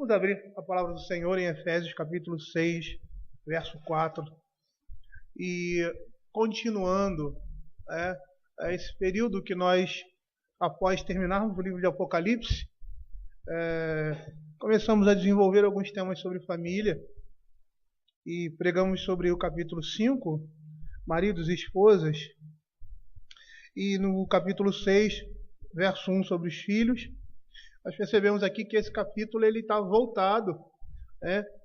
Vamos abrir a palavra do Senhor em Efésios capítulo 6, verso 4. E continuando esse período que nós, após terminarmos o livro de Apocalipse, começamos a desenvolver alguns temas sobre família e pregamos sobre o capítulo 5, maridos e esposas, e no capítulo 6, verso 1, sobre os filhos. Nós percebemos aqui que esse capítulo ele está voltado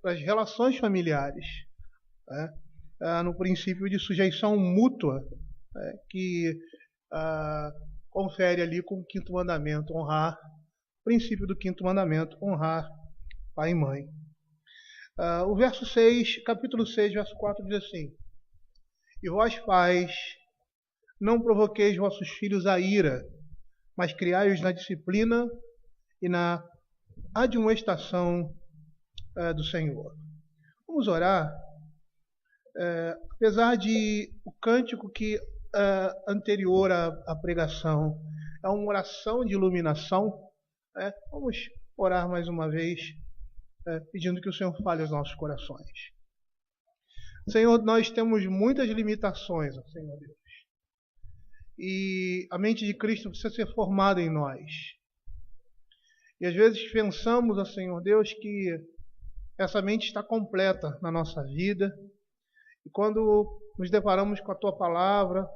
para as relações familiares, no princípio de sujeição mútua, que confere ali com o quinto mandamento, honrar, o princípio do quinto mandamento, honrar pai e mãe. O verso 6, capítulo 6, verso 4 diz assim: E vós, pais, não provoqueis vossos filhos a ira, mas criai-os na disciplina e na admoestação do Senhor. Vamos orar. Apesar de o cântico que anterior à pregação é uma oração de iluminação, vamos orar mais uma vez, pedindo que o Senhor fale aos nossos corações. Senhor, nós temos muitas limitações, Senhor Deus. E a mente de Cristo precisa ser formada em nós. E às vezes pensamos, Senhor Deus, que essa mente está completa na nossa vida. E quando nos deparamos com a Tua Palavra,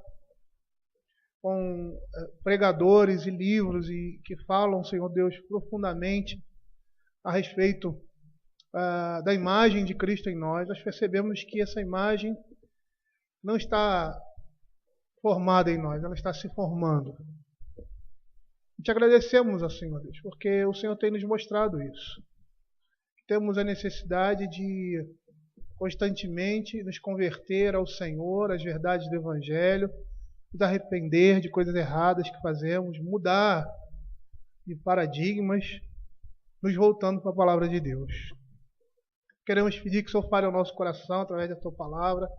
com pregadores e livros que falam, Senhor Deus, profundamente a respeito da imagem de Cristo em nós, nós percebemos que essa imagem não está formada em nós, ela está se formando. Te agradecemos, Senhor Deus, porque o Senhor tem nos mostrado isso. Temos a necessidade de constantemente nos converter ao Senhor, às verdades do Evangelho, nos arrepender de coisas erradas que fazemos, mudar de paradigmas, nos voltando para a Palavra de Deus. Queremos pedir que o Senhor fale ao nosso coração através da Tua Palavra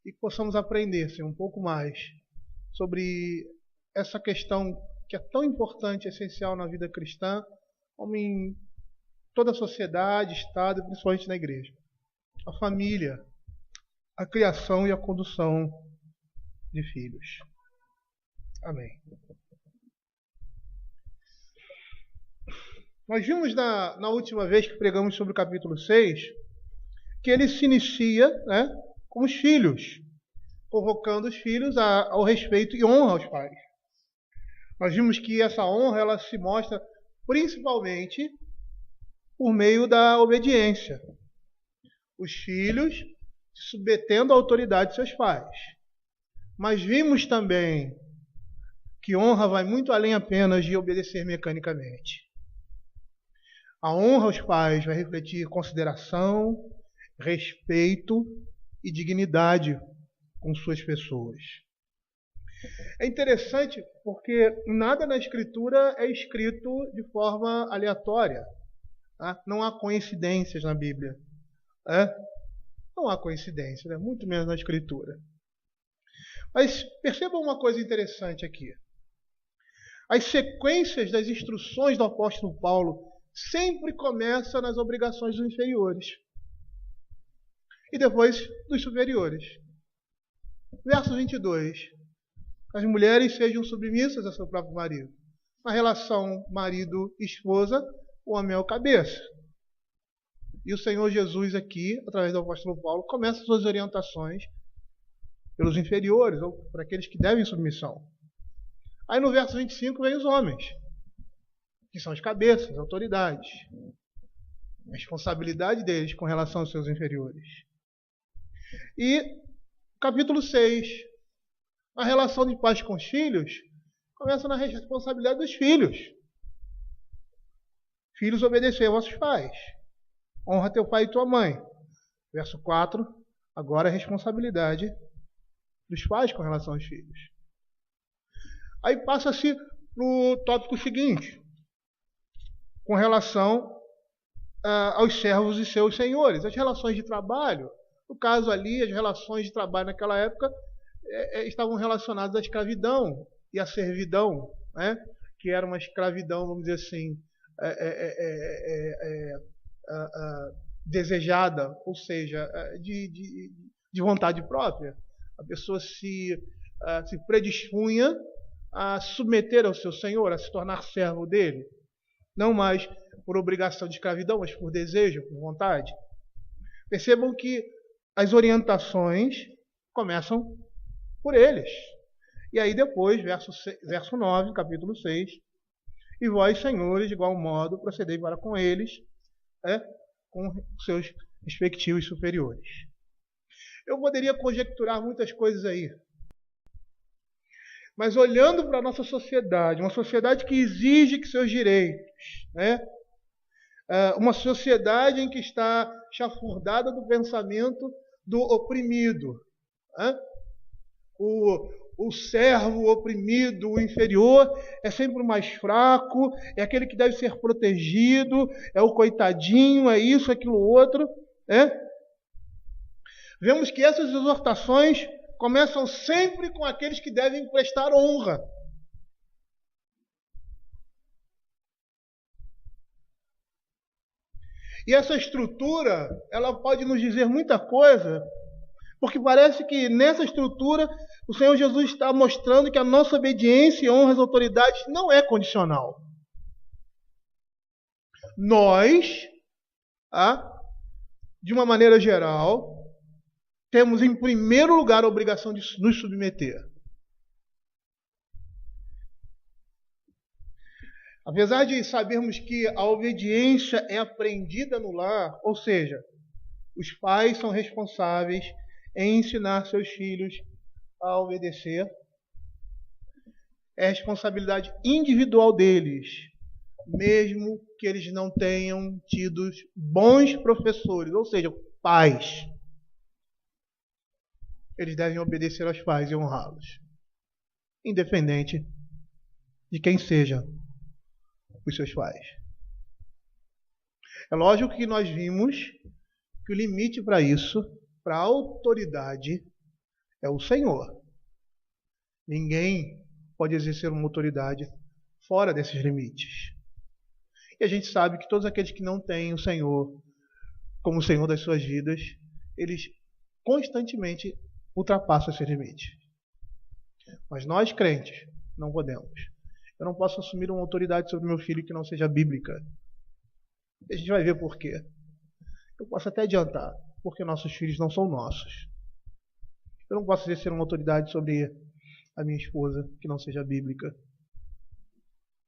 e que possamos aprender, Senhor, um pouco mais sobre essa questão que é tão importante e essencial na vida cristã, como em toda a sociedade, Estado e principalmente na igreja. A família, a criação e a condução de filhos. Amém. Nós vimos na última vez que pregamos sobre o capítulo 6, que ele se inicia com os filhos, convocando os filhos ao respeito e honra aos pais. Nós vimos que essa honra ela se mostra principalmente por meio da obediência. Os filhos se submetendo à autoridade de seus pais. Mas vimos também que honra vai muito além apenas de obedecer mecanicamente. A honra aos pais vai refletir consideração, respeito e dignidade com suas pessoas. É interessante porque nada na Escritura é escrito de forma aleatória. Não há coincidências na Bíblia. Não há coincidência, muito menos na Escritura. Mas percebam uma coisa interessante aqui. As sequências das instruções do apóstolo Paulo sempre começam nas obrigações dos inferiores e depois dos superiores. Verso 22. As mulheres sejam submissas a seu próprio marido. Na relação marido-esposa, o homem é o cabeça. E o Senhor Jesus aqui, através do apóstolo Paulo, começa suas orientações pelos inferiores, ou para aqueles que devem submissão. Aí no verso 25 vem os homens, que são os cabeças, as autoridades. A responsabilidade deles com relação aos seus inferiores. E capítulo 6, a relação de pais com os filhos, começa na responsabilidade dos filhos. Filhos, obedecei a vossos pais. Honra teu pai e tua mãe. Verso 4, agora a responsabilidade dos pais com relação aos filhos. Aí passa-se para o tópico seguinte, com relação aos servos e seus senhores. As relações de trabalho, no caso ali, as relações de trabalho naquela época estavam relacionadas à escravidão e à servidão, que era uma escravidão, vamos dizer assim, desejada, ou seja, de vontade própria. A pessoa se predispunha a submeter ao seu Senhor, a se tornar servo dele. Não mais por obrigação de escravidão, mas por desejo, por vontade. Percebam que as orientações começam por eles. E aí depois, verso 9, capítulo 6, e vós, senhores, de igual modo, procedei para com eles, com seus respectivos superiores. Eu poderia conjecturar muitas coisas aí. Mas olhando para a nossa sociedade, uma sociedade que exige que seus direitos, uma sociedade em que está chafurdada do pensamento do oprimido, o servo oprimido, o inferior, é sempre o mais fraco, é aquele que deve ser protegido, é o coitadinho, é isso, aquilo outro. Vemos que essas exortações começam sempre com aqueles que devem prestar honra. E essa estrutura, ela pode nos dizer muita coisa, porque parece que nessa estrutura o Senhor Jesus está mostrando que a nossa obediência e honra às autoridades não é condicional. Nós, de uma maneira geral, temos em primeiro lugar a obrigação de nos submeter. Apesar de sabermos que a obediência é aprendida no lar, ou seja, os pais são responsáveis em ensinar seus filhos a obedecer, é responsabilidade individual deles, mesmo que eles não tenham tido bons professores, ou seja, pais. Eles devem obedecer aos pais e honrá-los, independente de quem seja os seus pais. É lógico que nós vimos que o limite para isso, para a autoridade, é o Senhor. Ninguém pode exercer uma autoridade fora desses limites. E a gente sabe que todos aqueles que não têm o Senhor como o Senhor das suas vidas, eles constantemente ultrapassam esse limite. Mas nós, crentes, não podemos. Eu não posso assumir uma autoridade sobre meu filho que não seja bíblica. E a gente vai ver por quê. Eu posso até adiantar, porque nossos filhos não são nossos. Eu não posso exercer uma autoridade sobre a minha esposa que não seja bíblica,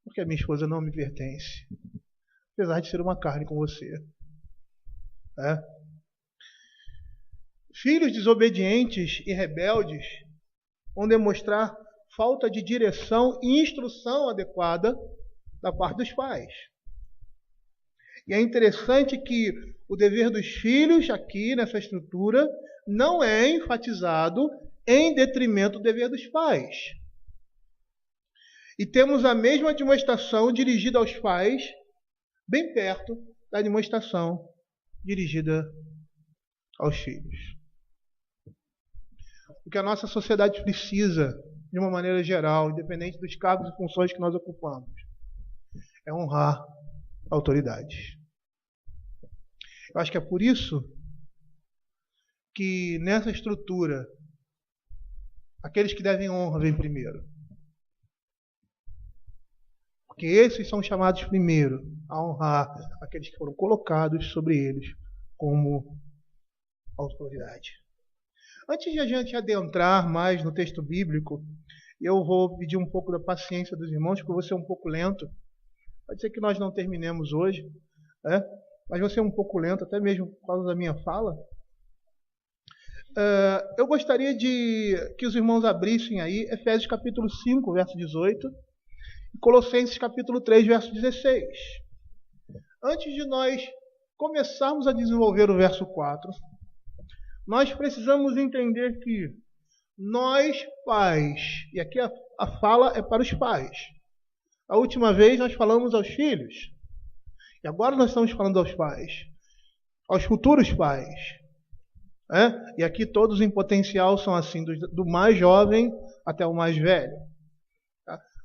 porque a minha esposa não me pertence, apesar de ser uma carne com você. Filhos desobedientes e rebeldes vão demonstrar falta de direção e instrução adequada da parte dos pais. E é interessante que o dever dos filhos, aqui nessa estrutura, não é enfatizado em detrimento do dever dos pais. E temos a mesma admoestação dirigida aos pais, bem perto da admoestação dirigida aos filhos. O que a nossa sociedade precisa, de uma maneira geral, independente dos cargos e funções que nós ocupamos, é honrar autoridades. Eu acho que é por isso que nessa estrutura, aqueles que devem honra vêm primeiro. Porque esses são chamados primeiro a honrar aqueles que foram colocados sobre eles como autoridade. Antes de a gente adentrar mais no texto bíblico, eu vou pedir um pouco da paciência dos irmãos, porque eu vou ser um pouco lento. Pode ser que nós não terminemos hoje, mas vou ser um pouco lento, até mesmo por causa da minha fala. Eu gostaria que os irmãos abrissem aí Efésios capítulo 5, verso 18, e Colossenses capítulo 3, verso 16. Antes de nós começarmos a desenvolver o verso 4, nós precisamos entender que nós, pais, e aqui a fala é para os pais. A última vez nós falamos aos filhos, e agora nós estamos falando aos pais, aos futuros pais. E aqui todos em potencial são assim, do mais jovem até o mais velho.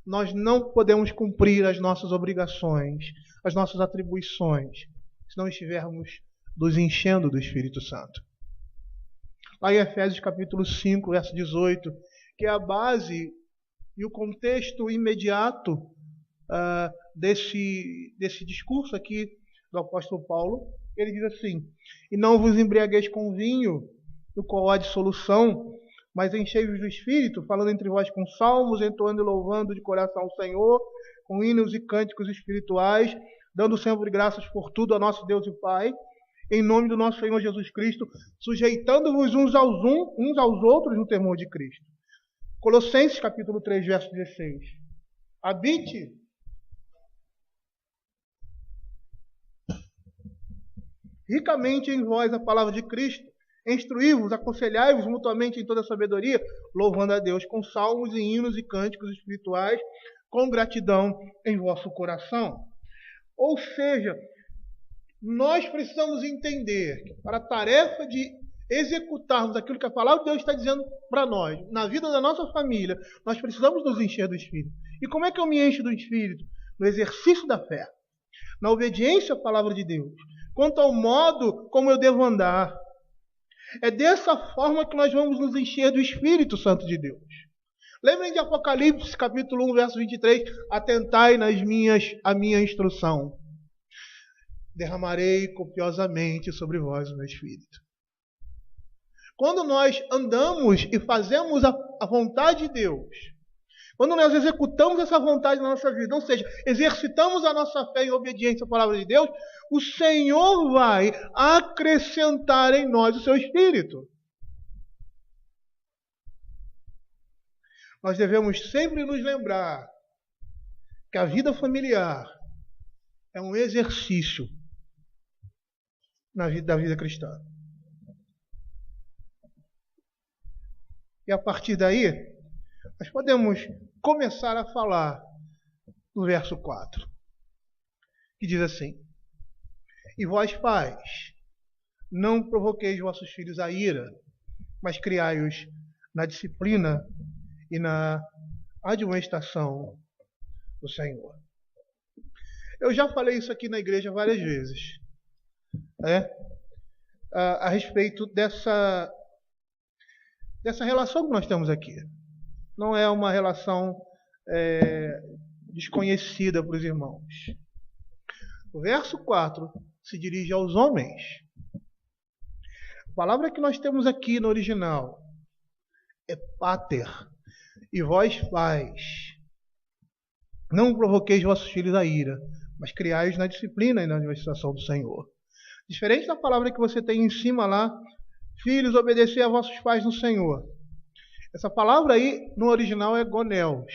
Nós não podemos cumprir as nossas obrigações, as nossas atribuições, se não estivermos nos enchendo do Espírito Santo. Lá em Efésios capítulo 5, verso 18, que é a base e o contexto imediato desse discurso aqui do apóstolo Paulo, ele diz assim: e não vos embriagueis com vinho, no qual há dissolução, mas enchei-vos do Espírito, falando entre vós com salmos, entoando e louvando de coração ao Senhor, com hinos e cânticos espirituais, dando sempre graças por tudo a nosso Deus e Pai, em nome do nosso Senhor Jesus Cristo, sujeitando-vos uns aos outros no temor de Cristo. Colossenses capítulo 3, verso 16. Habite ricamente em vós a palavra de Cristo, instruí-vos, aconselhai-vos mutuamente em toda sabedoria, louvando a Deus com salmos e hinos e cânticos espirituais, com gratidão em vosso coração. Ou seja, nós precisamos entender que para a tarefa de executarmos aquilo que a palavra de Deus está dizendo para nós, na vida da nossa família, nós precisamos nos encher do Espírito. E como é que eu me encho do Espírito? No exercício da fé, na obediência à palavra de Deus, quanto ao modo como eu devo andar. É dessa forma que nós vamos nos encher do Espírito Santo de Deus. Lembrem de Apocalipse, capítulo 1, verso 23. Atentai a minha instrução. Derramarei copiosamente sobre vós o meu Espírito. Quando nós andamos e fazemos a vontade de Deus, quando nós executamos essa vontade na nossa vida, ou seja, exercitamos a nossa fé em obediência à palavra de Deus, o Senhor vai acrescentar em nós o seu Espírito. Nós devemos sempre nos lembrar que a vida familiar é um exercício da vida cristã. E a partir daí, nós podemos começar a falar no verso 4, que diz assim: e vós, pais, não provoqueis vossos filhos à ira, mas criai-os na disciplina e na admoestação do Senhor. Eu já falei isso aqui na igreja várias vezes, a respeito dessa relação que nós temos aqui. Não é uma relação desconhecida para os irmãos. O verso 4 se dirige aos homens. A palavra que nós temos aqui no original é pater. E vós, pais, não provoqueis vossos filhos à ira, mas criai-os na disciplina e na administração do Senhor. Diferente da palavra que você tem em cima lá, filhos, obedecei a vossos pais no Senhor. Essa palavra aí, no original, é goneos.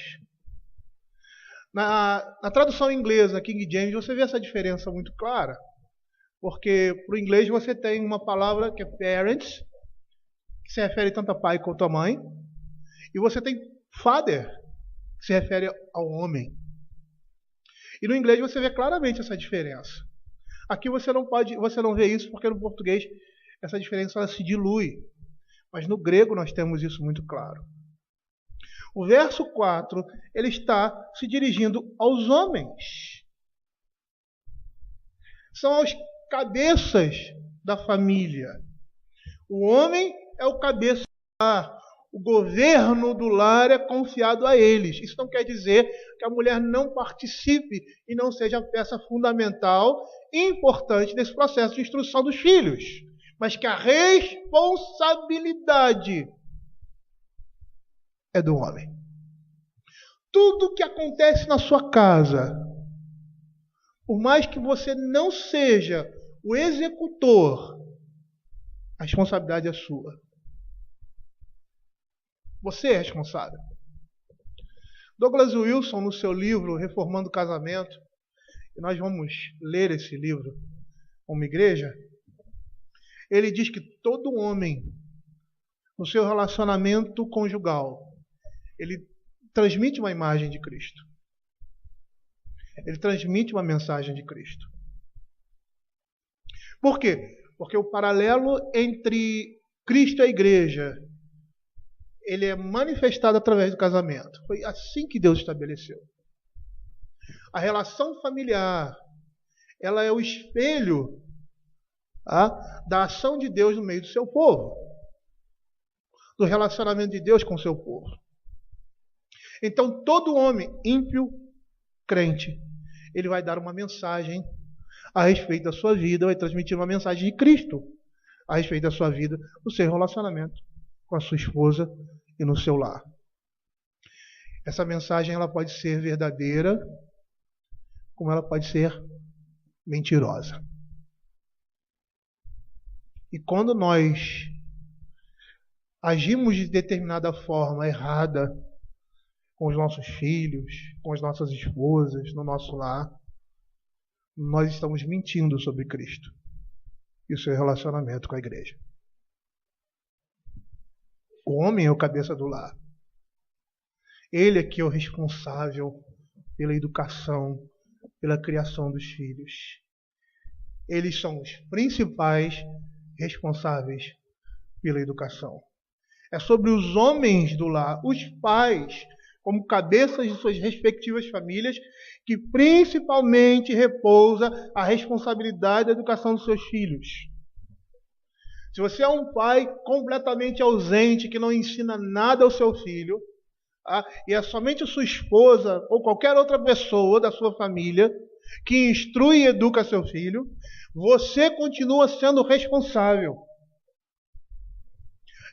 Na tradução inglesa, King James, você vê essa diferença muito clara. Porque para o inglês você tem uma palavra que é parents, que se refere tanto a pai quanto a mãe. E você tem father, que se refere ao homem. E no inglês você vê claramente essa diferença. Aqui você não vê isso porque no português essa diferença ela se dilui. Mas no grego nós temos isso muito claro. O verso 4, ele está se dirigindo aos homens. São as cabeças da família. O homem é o cabeça do lar. O governo do lar é confiado a eles. Isso não quer dizer que a mulher não participe e não seja a peça fundamental e importante nesse processo de instrução dos filhos. Mas que a responsabilidade é do homem. Tudo que acontece na sua casa, por mais que você não seja o executor, a responsabilidade é sua. Você é responsável. Douglas Wilson, no seu livro Reformando o Casamento, e nós vamos ler esse livro como igreja, ele diz que todo homem, no seu relacionamento conjugal, ele transmite uma imagem de Cristo. Ele transmite uma mensagem de Cristo. Por quê? Porque o paralelo entre Cristo e a igreja, ele é manifestado através do casamento. Foi assim que Deus estabeleceu. A relação familiar, ela é o espelho da ação de Deus no meio do seu povo, do relacionamento de Deus com o seu povo. Então, todo homem ímpio, crente, ele vai dar uma mensagem a respeito da sua vida, vai transmitir uma mensagem de Cristo a respeito da sua vida, do seu relacionamento com a sua esposa e no seu lar. Essa mensagem ela pode ser verdadeira, como ela pode ser mentirosa. E quando nós agimos de determinada forma errada com os nossos filhos, com as nossas esposas, no nosso lar, nós estamos mentindo sobre Cristo e o seu relacionamento com a igreja. O homem é o cabeça do lar. Ele é que é o responsável pela educação, pela criação dos filhos. Eles são os principais responsáveis pela educação. É sobre os homens do lar, os pais, como cabeças de suas respectivas famílias, que principalmente repousa a responsabilidade da educação dos seus filhos. Se você é um pai completamente ausente, que não ensina nada ao seu filho, e é somente a sua esposa ou qualquer outra pessoa da sua família que instrui e educa seu filho, você continua sendo responsável.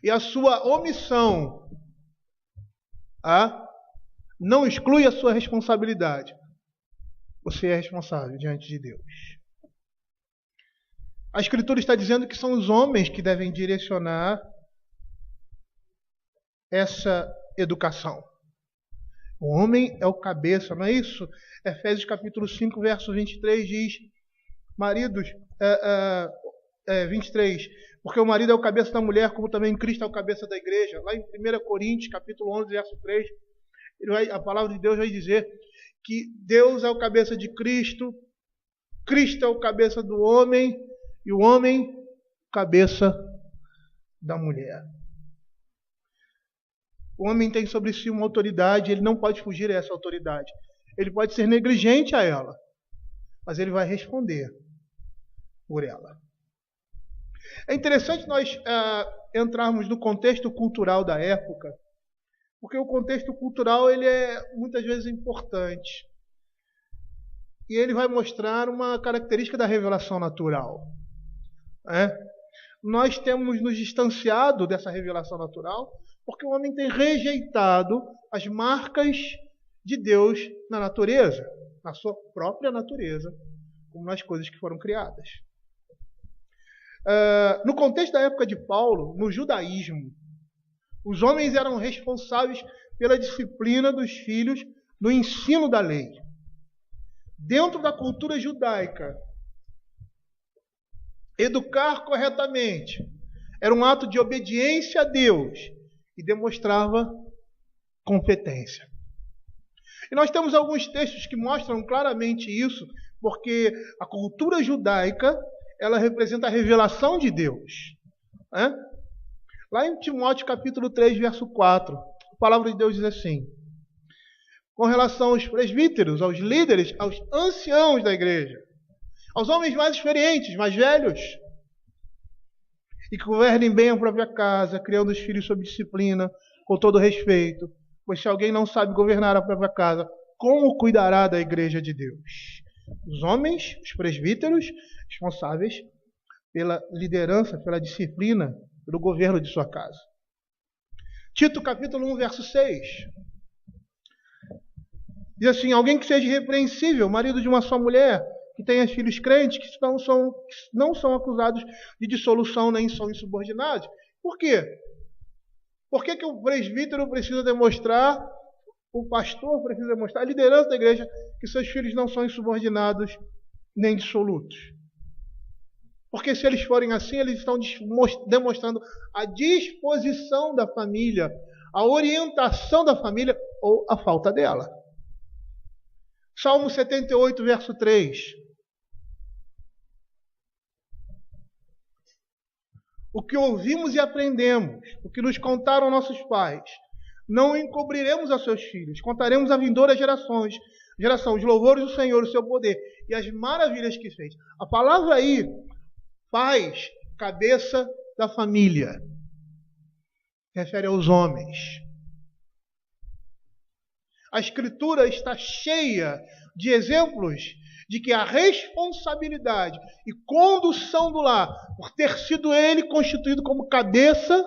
E a sua omissão não exclui a sua responsabilidade. Você é responsável diante de Deus. A Escritura está dizendo que são os homens que devem direcionar essa educação. O homem é o cabeça, não é isso? Efésios capítulo 5, verso 23 diz, maridos, 23, porque o marido é o cabeça da mulher, como também Cristo é o cabeça da igreja. Lá em 1 Coríntios, capítulo 11, verso 3, a palavra de Deus vai dizer que Deus é o cabeça de Cristo, Cristo é o cabeça do homem, e o homem, cabeça da mulher. O homem tem sobre si uma autoridade, ele não pode fugir a essa autoridade. Ele pode ser negligente a ela, mas ele vai responder por ela. É interessante nós entrarmos no contexto cultural da época, porque o contexto cultural ele é muitas vezes importante. E ele vai mostrar uma característica da revelação natural. Nós temos nos distanciado dessa revelação natural porque o homem tem rejeitado as marcas de Deus na natureza, na sua própria natureza, como nas coisas que foram criadas. No contexto da época de Paulo, no judaísmo, os homens eram responsáveis pela disciplina dos filhos no ensino da lei. Dentro da cultura judaica, educar corretamente era um ato de obediência a Deus e demonstrava competência. E nós temos alguns textos que mostram claramente isso, porque a cultura judaica ela representa a revelação de Deus. Lá em Timóteo capítulo 3, verso 4, a palavra de Deus diz assim, com relação aos presbíteros, aos líderes, aos anciãos da igreja, aos homens mais experientes, mais velhos, e que governem bem a própria casa, criando os filhos sob disciplina, com todo respeito, pois se alguém não sabe governar a própria casa, como cuidará da igreja de Deus? Os homens, os presbíteros, responsáveis pela liderança, pela disciplina, pelo governo de sua casa. Tito capítulo 1, verso 6. Diz assim, alguém que seja irrepreensível, marido de uma só mulher, que tenha filhos crentes, que não são acusados de dissolução nem são insubordinados. Por quê? Por que o presbítero precisa demonstrar, o pastor precisa demonstrar, a liderança da igreja, que seus filhos não são insubordinados nem dissolutos? Porque se eles forem assim, eles estão demonstrando a disposição da família, a orientação da família ou a falta dela. Salmo 78, verso 3. O que ouvimos e aprendemos, o que nos contaram nossos pais, não encobriremos a seus filhos, contaremos a vindouras geração, os louvores do Senhor, o seu poder e as maravilhas que fez. A palavra aí Pais, cabeça da família. Refere aos homens. A Escritura está cheia de exemplos de que a responsabilidade e condução do lar, por ter sido ele constituído como cabeça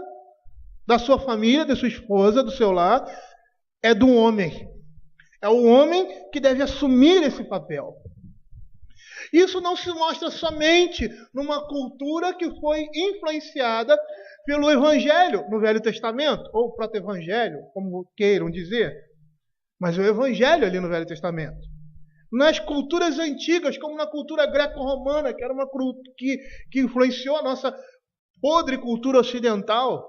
da sua família, da sua esposa, do seu lar, é do homem. É o homem que deve assumir esse papel. Isso não se mostra somente numa cultura que foi influenciada pelo Evangelho no Velho Testamento, ou proto-evangelho, como queiram dizer, mas o Evangelho ali no Velho Testamento. Nas culturas antigas, como na cultura greco-romana, que era uma que influenciou a nossa podre cultura ocidental,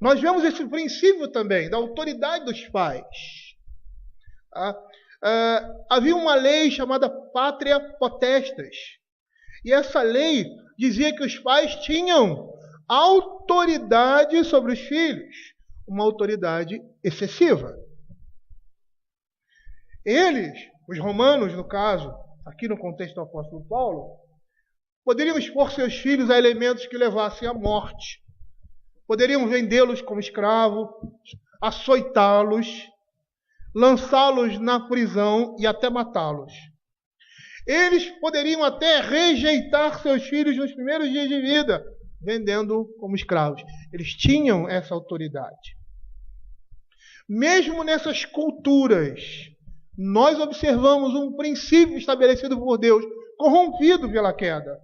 nós vemos esse princípio também da autoridade dos pais. Havia uma lei chamada Pátria Potestas. E essa lei dizia que os pais tinham autoridade sobre os filhos. Uma autoridade excessiva. Eles, os romanos no caso, aqui no contexto do apóstolo Paulo, poderiam expor seus filhos a elementos que levassem à morte. Poderiam vendê-los como escravos, açoitá-los, lançá-los na prisão e até matá-los. Eles poderiam até rejeitar seus filhos nos primeiros dias de vida, vendendo como escravos. Eles tinham essa autoridade. Mesmo nessas culturas, nós observamos um princípio estabelecido por Deus, corrompido pela queda.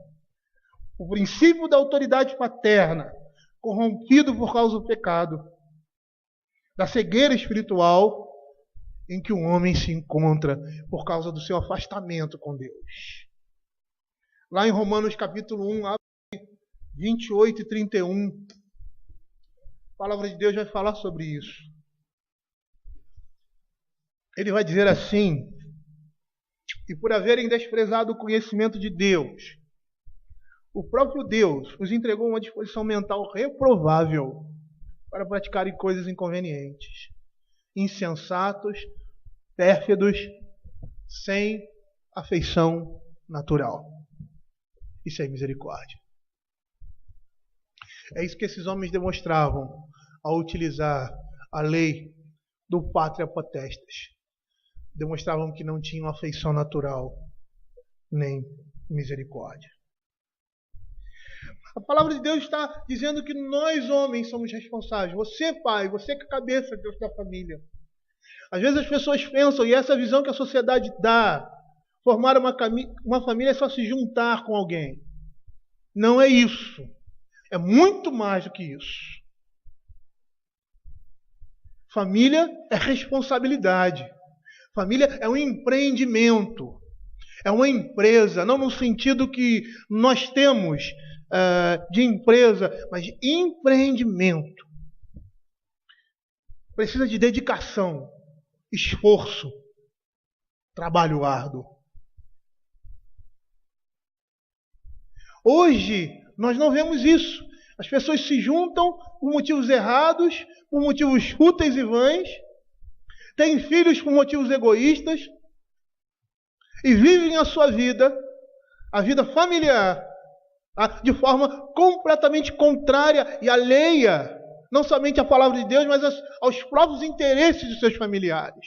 O princípio da autoridade paterna, corrompido por causa do pecado, da cegueira espiritual em que o homem se encontra por causa do seu afastamento com Deus. Lá em Romanos capítulo 1, 28 e 31, a palavra de Deus vai falar sobre isso. Ele vai dizer assim: e por haverem desprezado o conhecimento de Deus, o próprio Deus os entregou uma disposição mental reprovável para praticarem coisas inconvenientes, insensatos, pérfidos, sem afeição natural. Isso é misericórdia. É isso que esses homens demonstravam ao utilizar a lei do Pátria Potestas. Demonstravam que não tinham afeição natural, nem misericórdia. A palavra de Deus está dizendo que nós, homens, somos responsáveis. Você, pai, você que é a cabeça da família. Às vezes as pessoas pensam, e essa visão que a sociedade dá, formar uma família é só se juntar com alguém. Não é isso. É muito mais do que isso. Família é responsabilidade. Família é um empreendimento. É uma empresa, não no sentido que nós temos de empresa, mas de empreendimento. Precisa de dedicação, esforço, trabalho árduo. Hoje, nós não vemos isso. As pessoas se juntam por motivos errados, por motivos fúteis e vãs, têm filhos por motivos egoístas e vivem a sua vida, a vida familiar, de forma completamente contrária e alheia, não somente à palavra de Deus, mas aos próprios interesses de seus familiares.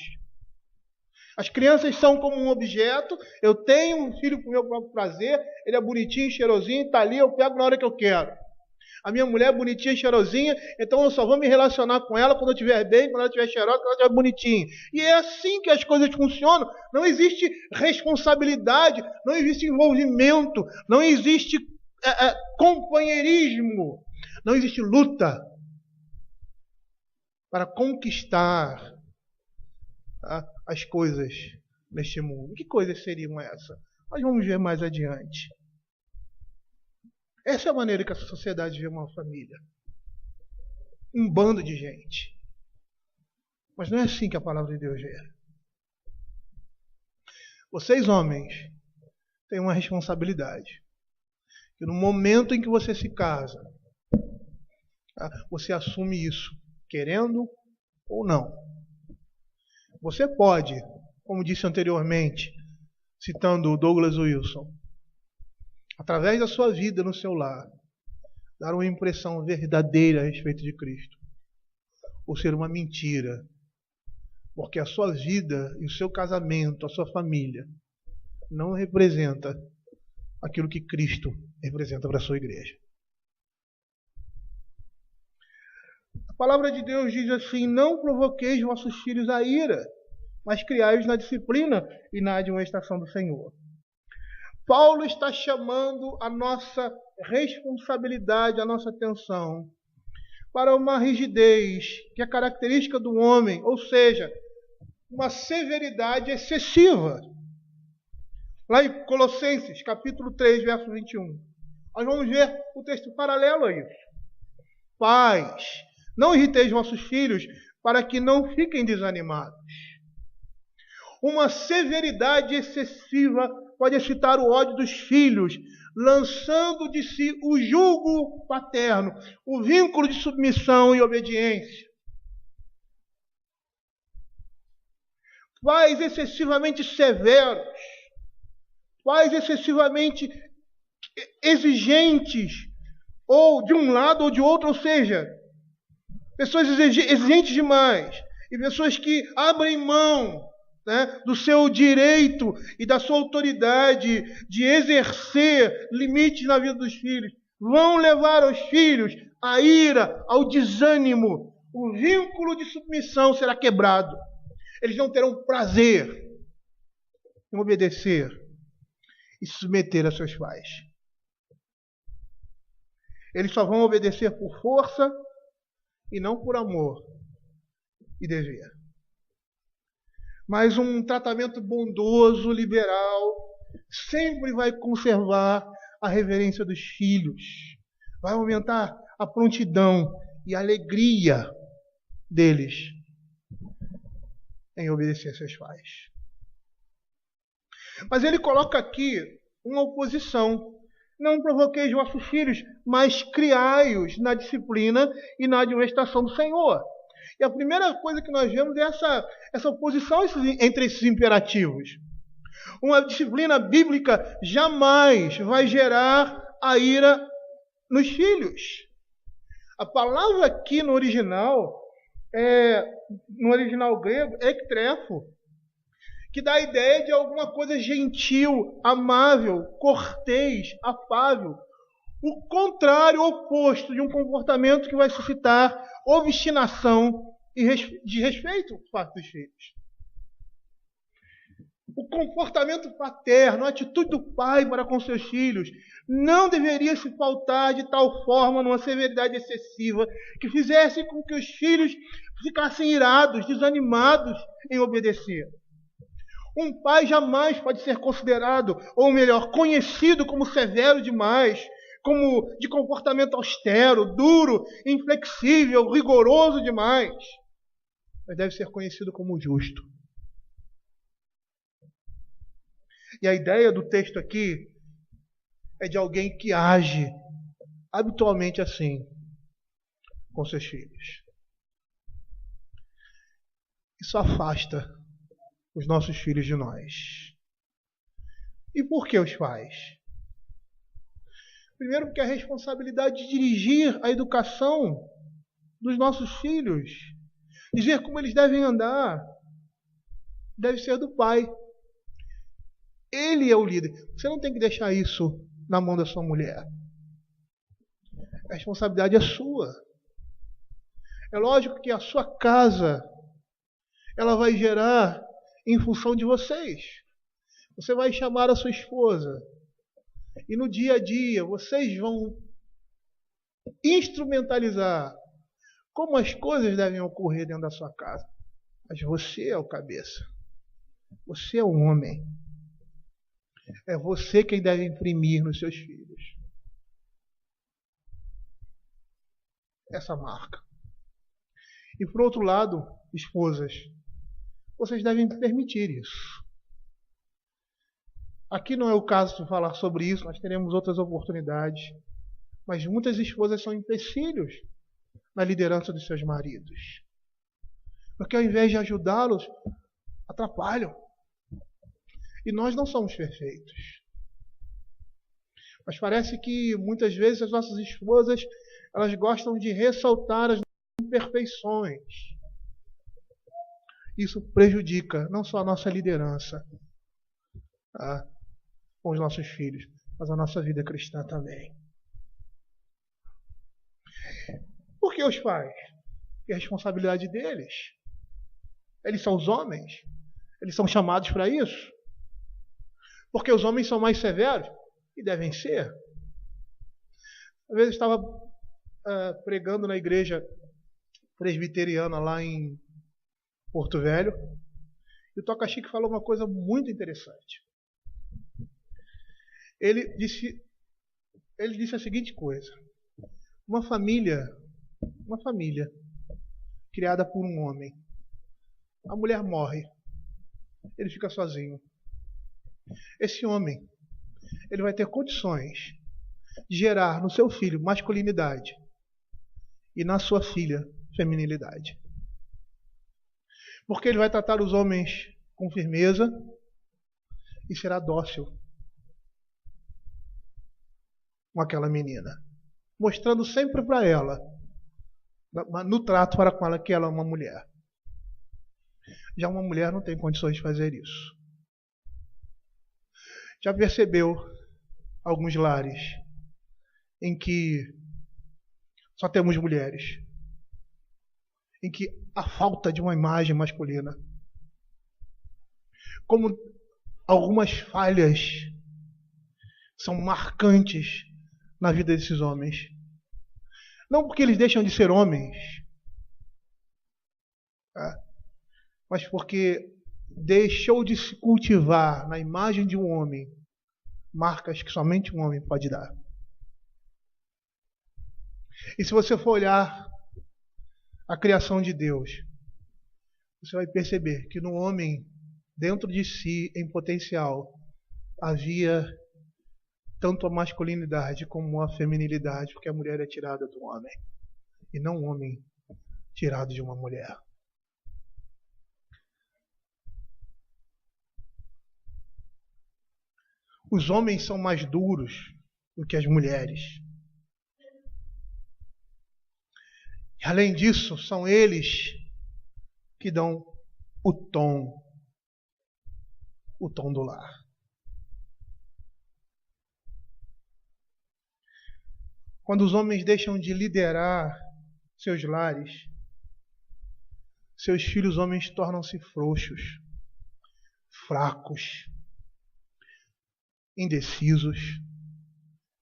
As crianças são como um objeto. Eu tenho um filho para o meu próprio prazer, ele é bonitinho, cheirosinho, está ali, eu pego na hora que eu quero. A minha mulher é bonitinha, cheirosinha, então eu só vou me relacionar com ela quando eu estiver bem, quando ela estiver cheirosa, quando ela estiver bonitinha. E é assim que as coisas funcionam. Não existe responsabilidade, não existe envolvimento, não existe companheirismo, não existe luta para conquistar as coisas neste mundo. Que coisas seriam essas? Nós vamos ver mais adiante. Essa é a maneira que a sociedade vê uma família. Um bando de gente. Mas não é assim que a palavra de Deus vê. Vocês, homens, têm uma responsabilidade. Que no momento em que você se casa, você assume isso, querendo ou não. Você pode, como disse anteriormente, citando o Douglas Wilson, através da sua vida no seu lar, dar uma impressão verdadeira a respeito de Cristo, ou ser uma mentira, porque a sua vida e o seu casamento, a sua família, não representa aquilo que Cristo representa para a sua igreja. A palavra de Deus diz assim: não provoqueis vossos filhos a ira, mas criai-os na disciplina e na admoestação do Senhor. Paulo está chamando a nossa responsabilidade, a nossa atenção para uma rigidez que é característica do homem, ou seja, uma severidade excessiva. Lá em Colossenses, capítulo 3, verso 21, nós vamos ver o texto paralelo a isso. Pais, não irriteis vossos filhos, para que não fiquem desanimados. Uma severidade excessiva pode excitar o ódio dos filhos, lançando de si o jugo paterno, o vínculo de submissão e obediência. Pais excessivamente severos, pais excessivamente exigentes, ou de um lado ou de outro, ou seja, pessoas exigentes demais, e pessoas que abrem mão, né, do seu direito e da sua autoridade de exercer limites na vida dos filhos, vão levar os filhos à ira, ao desânimo. O vínculo de submissão será quebrado. Eles não terão prazer em obedecer e se submeter a seus pais. Eles só vão obedecer por força e não por amor e dever. Mas um tratamento bondoso, liberal, sempre vai conservar a reverência dos filhos. Vai aumentar a prontidão e a alegria deles em obedecer a seus pais. Mas ele coloca aqui uma oposição. Não provoqueis vossos filhos, mas criai-os na disciplina e na admoestação do Senhor. E a primeira coisa que nós vemos é essa oposição entre esses imperativos. Uma disciplina bíblica jamais vai gerar a ira nos filhos. A palavra aqui no original grego, ektrefo, que dá a ideia de alguma coisa gentil, amável, cortês, afável. O contrário, o oposto de um comportamento que vai suscitar obstinação e de respeito por parte dos filhos. O comportamento paterno, a atitude do pai para com seus filhos, não deveria se pautar de tal forma numa severidade excessiva que fizesse com que os filhos ficassem irados, desanimados em obedecer. Um pai jamais pode ser considerado, ou melhor, conhecido como severo demais, como de comportamento austero, duro, inflexível, rigoroso demais. Mas deve ser conhecido como justo. E a ideia do texto aqui é de alguém que age habitualmente assim com seus filhos. Isso afasta os nossos filhos de nós. E por que os pais? Primeiro, porque a responsabilidade de dirigir a educação dos nossos filhos, dizer como eles devem andar, deve ser do pai. Ele é o líder. Você não tem que deixar isso na mão da sua mulher. A responsabilidade é sua. É lógico que a sua casa, ela vai gerar em função de vocês. Você vai chamar a sua esposa. E no dia a dia, vocês vão instrumentalizar como as coisas devem ocorrer dentro da sua casa. Mas você é o cabeça. Você é o homem. É você quem deve imprimir nos seus filhos essa marca. E por outro lado, esposas, vocês devem permitir isso. Aqui não é o caso de falar sobre isso, nós teremos outras oportunidades. Mas muitas esposas são empecilhos na liderança dos seus maridos. Porque ao invés de ajudá-los, atrapalham. E nós não somos perfeitos. Mas parece que muitas vezes as nossas esposas, elas gostam de ressaltar as imperfeições. Isso prejudica não só a nossa liderança, tá, com os nossos filhos, mas a nossa vida cristã também. Por que os pais? Porque é a responsabilidade deles. Eles são os homens. Eles são chamados para isso. Porque os homens são mais severos. E devem ser. Às vezes eu estava pregando na igreja presbiteriana lá em Porto Velho. E o Toca Chique falou uma coisa muito interessante. Ele disse a seguinte coisa. Uma família criada por um homem. A mulher morre. Ele fica sozinho. Esse homem, ele vai ter condições de gerar no seu filho masculinidade e na sua filha feminilidade. Porque ele vai tratar os homens com firmeza e será dócil com aquela menina, mostrando sempre para ela, no trato para com ela, que ela é uma mulher. Já uma mulher não tem condições de fazer isso. Já percebeu alguns lares em que só temos mulheres, em que a falta de uma imagem masculina, como algumas falhas são marcantes na vida desses homens. Não porque eles deixam de ser homens, tá? Mas porque deixou de se cultivar na imagem de um homem marcas que somente um homem pode dar. E se você for olhar a criação de Deus, você vai perceber que no homem, dentro de si, em potencial, havia tanto a masculinidade como a feminilidade, porque a mulher é tirada do homem, e não o homem tirado de uma mulher. Os homens são mais duros do que as mulheres. E, além disso, são eles que dão o tom do lar. Quando os homens deixam de liderar seus lares, seus filhos homens tornam-se frouxos, fracos, indecisos,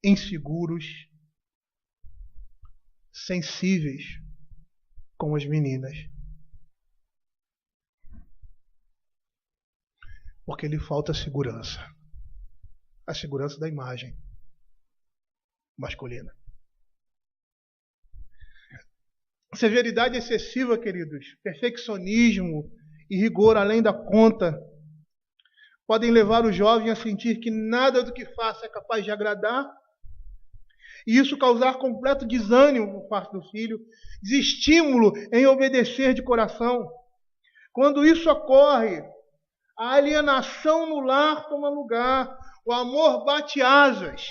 inseguros, sensíveis, como as meninas. Porque lhe falta segurança. A segurança da imagem masculina. Severidade excessiva, queridos, perfeccionismo e rigor além da conta podem levar o jovem a sentir que nada do que faça é capaz de agradar, e isso causar completo desânimo por parte do filho, desestímulo em obedecer de coração. Quando isso ocorre, a alienação no lar toma lugar, o amor bate asas,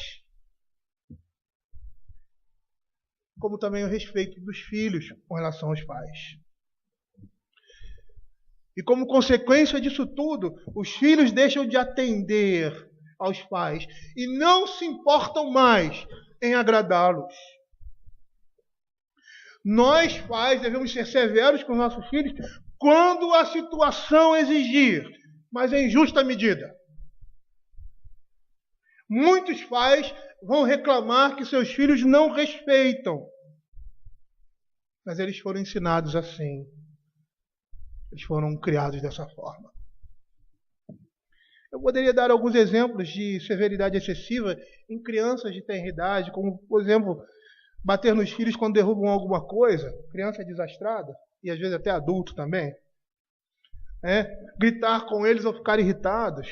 como também o respeito dos filhos com relação aos pais. E como consequência disso tudo, os filhos deixam de atender aos pais e não se importam mais em agradá-los. Nós, pais, devemos ser severos com nossos filhos quando a situação exigir, mas em justa medida. Muitos pais vão reclamar que seus filhos não respeitam, mas eles foram ensinados assim. Eles foram criados dessa forma. Eu poderia dar alguns exemplos de severidade excessiva em crianças de tenra idade, como, por exemplo, bater nos filhos quando derrubam alguma coisa, criança desastrada, e às vezes até adulto também. Gritar com eles ou ficar irritados.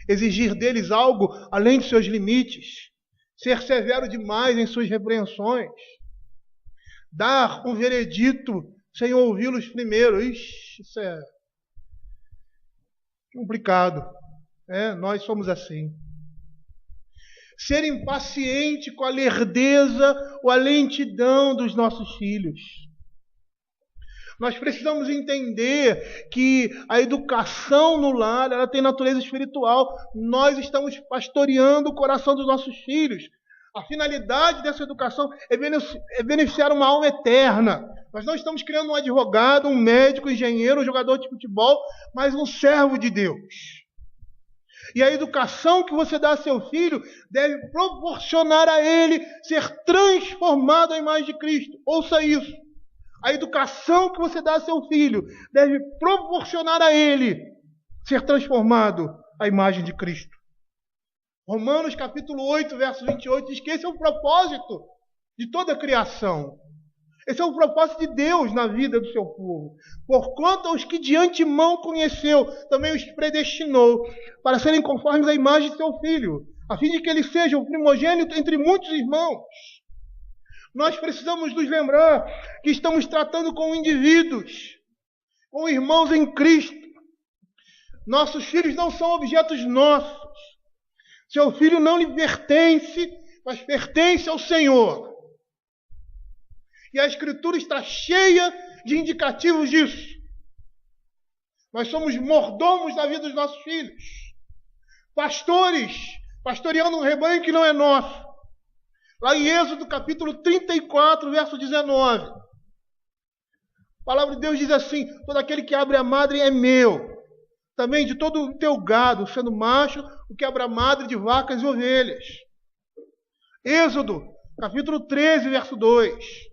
Exigir deles algo além de seus limites. Ser severo demais em suas repreensões. Dar um veredito sem ouvi-los primeiro. Ixi, isso é complicado. Nós somos assim. ser impaciente com a lerdeza ou a lentidão dos nossos filhos. Nós precisamos entender que a educação no lar, ela tem natureza espiritual. Nós estamos pastoreando o coração dos nossos filhos. A finalidade dessa educação é beneficiar uma alma eterna. Nós não estamos criando um advogado, um médico, um engenheiro, um jogador de futebol, mas um servo de Deus. E a educação que você dá a seu filho deve proporcionar a ele ser transformado à imagem de Cristo. Ouça isso. A educação que você dá a seu filho deve proporcionar a ele ser transformado à imagem de Cristo. Romanos capítulo 8, verso 28, diz que esse é o propósito de toda a criação. Esse é o propósito de Deus na vida do seu povo. Porquanto aos que de antemão conheceu, também os predestinou para serem conformes à imagem de seu filho, a fim de que ele seja o primogênito entre muitos irmãos. Nós precisamos nos lembrar que estamos tratando com indivíduos, com irmãos em Cristo. Nossos filhos não são objetos nossos. Seu filho não lhe pertence, mas pertence ao Senhor. E a Escritura está cheia de indicativos disso. Nós somos mordomos da vida dos nossos filhos. Pastores, pastoreando um rebanho que não é nosso. Lá em Êxodo capítulo 34, verso 19. A palavra de Deus diz assim: todo aquele que abre a madre é meu. Também de todo o teu gado, sendo macho, o que abre a madre de vacas e ovelhas. Êxodo capítulo 13, verso 2.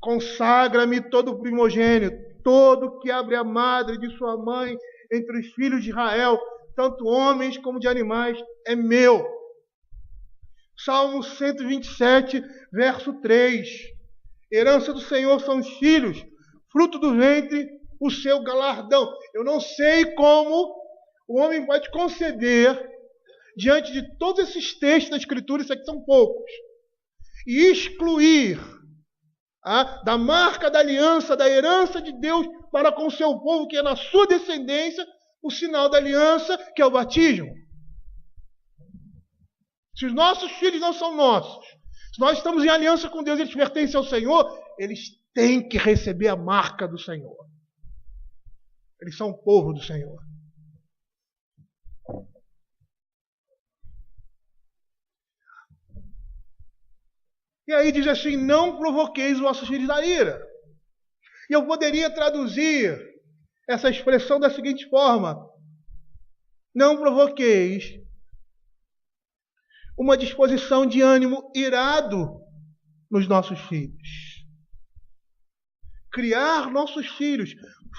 Consagra-me todo o primogênito, todo que abre a madre de sua mãe entre os filhos de Israel, tanto homens como de animais, é meu. Salmo 127, verso 3. Herança do Senhor são os filhos, fruto do ventre, o seu galardão. Eu não sei como o homem pode conceber, diante de todos esses textos da Escritura, isso aqui são poucos, e excluir da marca da aliança, da herança de Deus para com o seu povo, que é na sua descendência, o sinal da aliança, que é o batismo. Se os nossos filhos não são nossos, se nós estamos em aliança com Deus, eles pertencem ao Senhor, eles têm que receber a marca do Senhor. Eles são o povo do Senhor. E aí diz assim: não provoqueis os vossos filhos à ira. E eu poderia traduzir essa expressão da seguinte forma: não provoqueis uma disposição de ânimo irado nos nossos filhos. Criar nossos filhos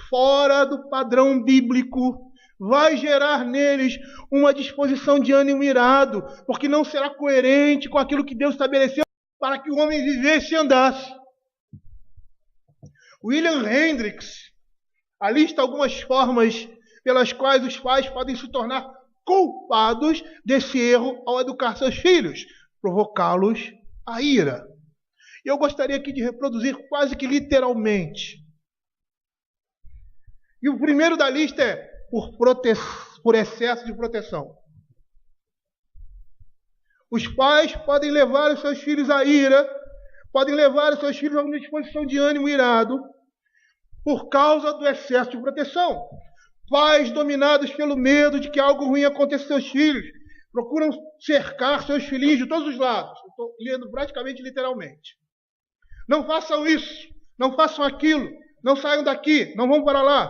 fora do padrão bíblico vai gerar neles uma disposição de ânimo irado, porque não será coerente com aquilo que Deus estabeleceu para que o homem vivesse e andasse. William Hendricks alista algumas formas pelas quais os pais podem se tornar culpados desse erro ao educar seus filhos, provocá-los à ira. E eu gostaria aqui de reproduzir quase que literalmente. E o primeiro da lista é por excesso de proteção. Os pais podem levar os seus filhos à ira, podem levar os seus filhos a uma disposição de ânimo irado por causa do excesso de proteção. Pais dominados pelo medo de que algo ruim aconteça aos seus filhos procuram cercar seus filhinhos de todos os lados. Estou lendo praticamente literalmente. Não façam isso, não façam aquilo, não saiam daqui, não vão para lá.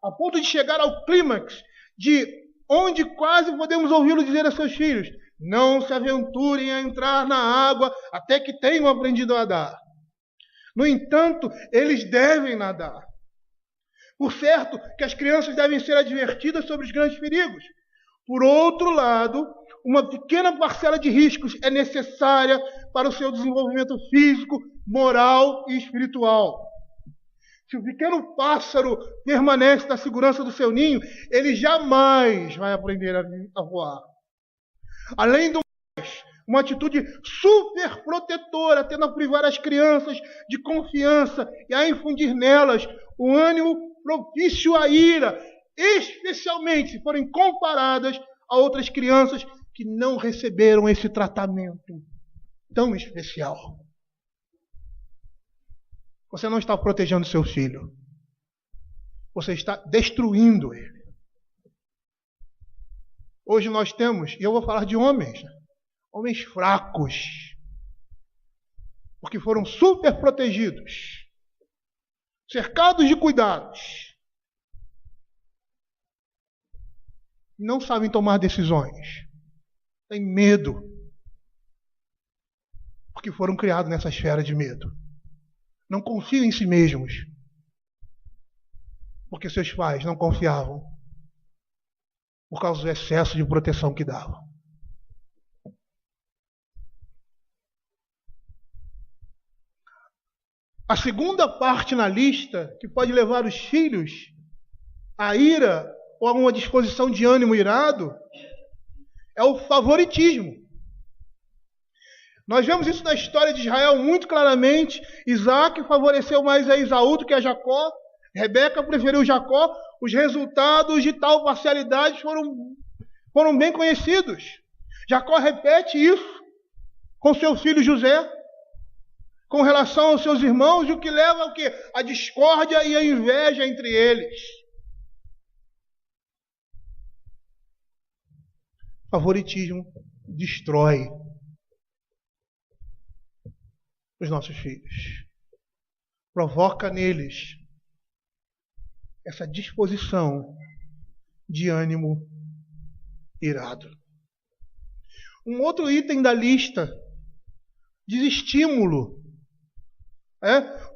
A ponto de chegar ao clímax de onde quase podemos ouvi-lo dizer a seus filhos: não se aventurem a entrar na água até que tenham aprendido a nadar. No entanto, eles devem nadar. Por certo que as crianças devem ser advertidas sobre os grandes perigos. Por outro lado, uma pequena parcela de riscos é necessária para o seu desenvolvimento físico, moral e espiritual. Se o pequeno pássaro permanece na segurança do seu ninho, ele jamais vai aprender a voar. Além do mais, uma atitude super protetora tende a privar as crianças de confiança e a infundir nelas o ânimo propício à ira, especialmente se forem comparadas a outras crianças que não receberam esse tratamento tão especial. Você não está protegendo seu filho. Você está destruindo ele. Hoje nós temos, e eu vou falar de homens, homens fracos, porque foram super protegidos, cercados de cuidados, não sabem tomar decisões, têm medo, porque foram criados nessa esfera de medo. Não confiam em si mesmos, porque seus pais não confiavam, por causa do excesso de proteção que davam. A segunda parte na lista, que pode levar os filhos à ira ou a uma disposição de ânimo irado, é o favoritismo. Nós vemos isso na história de Israel muito claramente. Isaac favoreceu mais a Esaú do que a Jacó. Rebeca preferiu Jacó. Os resultados de tal parcialidade foram bem conhecidos. Jacó repete isso com seu filho José, com relação aos seus irmãos, e o que leva ao quê? A discórdia e a inveja entre eles. Favoritismo destrói os nossos filhos. Provoca neles essa disposição de ânimo irado. Um outro item da lista, desestímulo.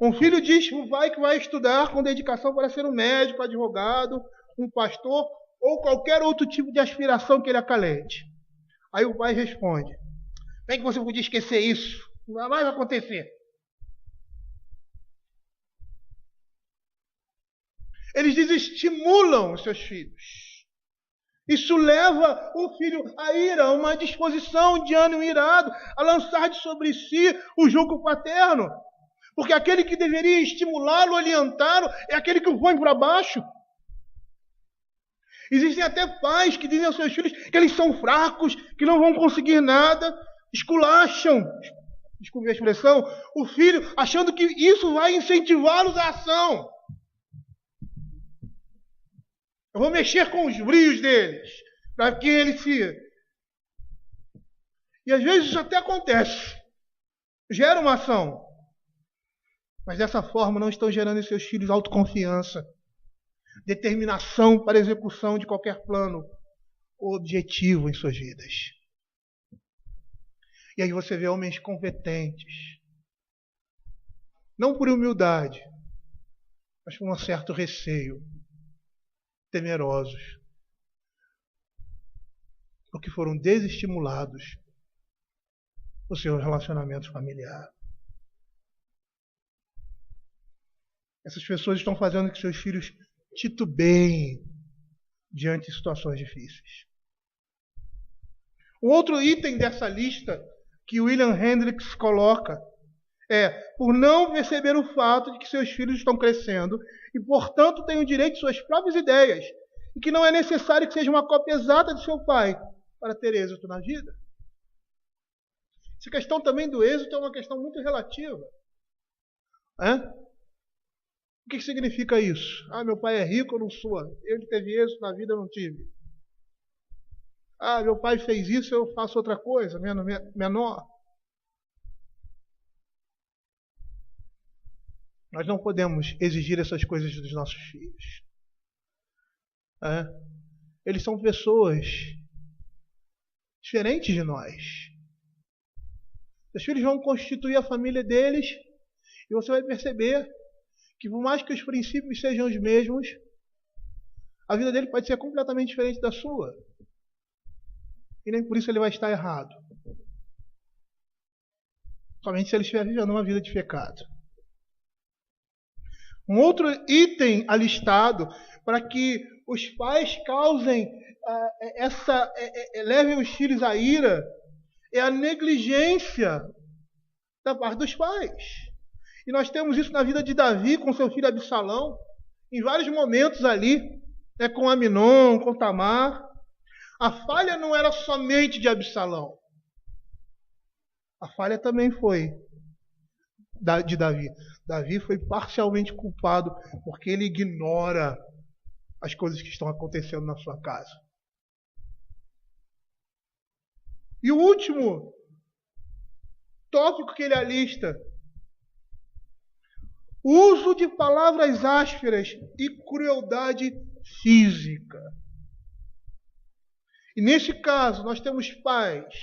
Um filho diz para o pai que vai estudar com dedicação para ser um médico, advogado, um pastor ou qualquer outro tipo de aspiração que ele acalente. Aí o pai responde: bem que você podia esquecer isso, não vai acontecer. Eles desestimulam os seus filhos. Isso leva o filho a ira, a uma disposição de ânimo irado, a lançar de sobre si o jugo paterno. Porque aquele que deveria estimulá-lo, orientá-lo, é aquele que o põe para baixo. Existem até pais que dizem aos seus filhos que eles são fracos, que não vão conseguir nada, esculacham, desculpe a expressão, o filho, achando que isso vai incentivá-los à ação. Eu vou mexer com os brios deles, para que eles se... E às vezes isso até acontece. Gera uma ação. Mas dessa forma não estão gerando em seus filhos autoconfiança, determinação para a execução de qualquer plano ou objetivo em suas vidas. E aí você vê homens competentes, não por humildade, mas por um certo receio, temerosos, porque foram desestimulados no seu relacionamento familiar. Essas pessoas estão fazendo com que seus filhos titubeiem diante de situações difíceis. Um outro item dessa lista que William Hendricks coloca é por não perceber o fato de que seus filhos estão crescendo e, portanto, têm o direito de suas próprias ideias e que não é necessário que seja uma cópia exata de seu pai para ter êxito na vida. Essa questão também do êxito é uma questão muito relativa. O que significa isso? Meu pai é rico, eu não sou. Ele teve êxito na vida, eu não tive. Meu pai fez isso, eu faço outra coisa, menor. Nós não podemos exigir essas coisas dos nossos filhos. Eles são pessoas diferentes de nós. Os filhos vão constituir a família deles e você vai perceber que, por mais que os princípios sejam os mesmos, a vida dele pode ser completamente diferente da sua. E nem por isso ele vai estar errado. Somente se ele estiver vivendo uma vida de pecado. Um outro item alistado para que os pais causem levem os filhos à ira é a negligência da parte dos pais. E nós temos isso na vida de Davi com seu filho Absalão, em vários momentos ali, com Aminon, com Tamar. A falha não era somente de Absalão. A falha também foi de Davi. Davi foi parcialmente culpado porque ele ignora as coisas que estão acontecendo na sua casa. E o último tópico que ele alista: uso de palavras ásperas e crueldade física. E nesse caso, nós temos pais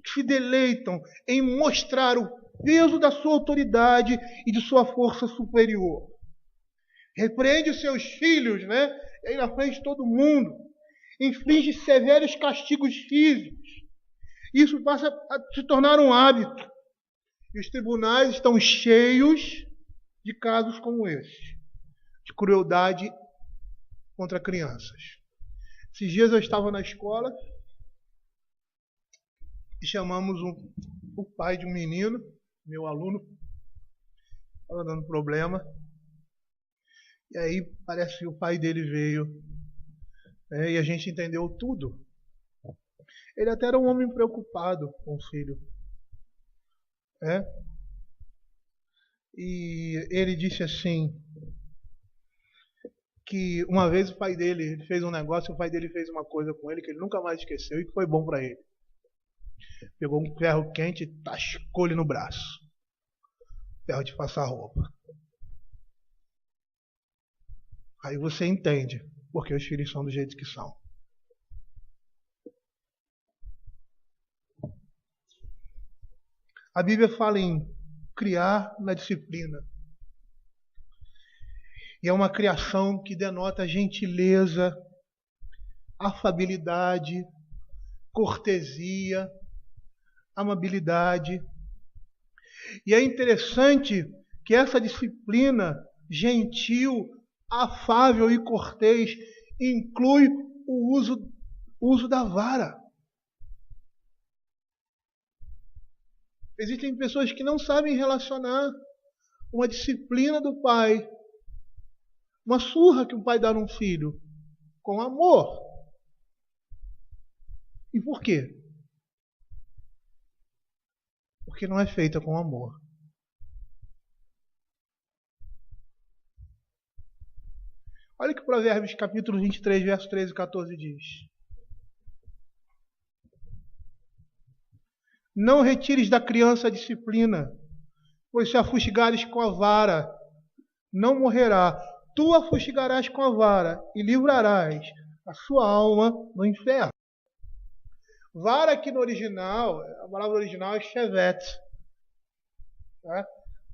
que se deleitam em mostrar o peso da sua autoridade e de sua força superior. Repreende os seus filhos, né? E aí na frente de todo mundo. Inflige severos castigos físicos. Isso passa a se tornar um hábito. E os tribunais estão cheios de casos como esse, de crueldade contra crianças. Esses dias eu estava na escola e chamamos o pai de um menino, meu aluno, estava dando problema. E aí parece que o pai dele veio, e a gente entendeu tudo. Ele até era um homem preocupado com o filho. E ele disse assim, que uma vez o pai dele fez um negócio, o pai dele fez uma coisa com ele que ele nunca mais esqueceu e que foi bom para ele. Pegou um ferro quente e tascou-lhe no braço. Ferro de passar roupa. Aí você entende porque os filhos são do jeito que são. A Bíblia fala em criar na disciplina. E é uma criação que denota gentileza, afabilidade, cortesia, amabilidade. E é interessante que essa disciplina gentil, afável e cortês inclui o uso da vara. Existem pessoas que não sabem relacionar uma disciplina do pai, uma surra que o pai dá num filho, com amor. E por quê? Porque não é feita com amor. Olha o que Provérbios capítulo 23, verso 13 e 14 diz. Não retires da criança a disciplina, pois se a fustigares com a vara, não morrerá. Tu a fustigarás com a vara e livrarás a sua alma do inferno. Vara aqui no original, a palavra original é chevette. Tá?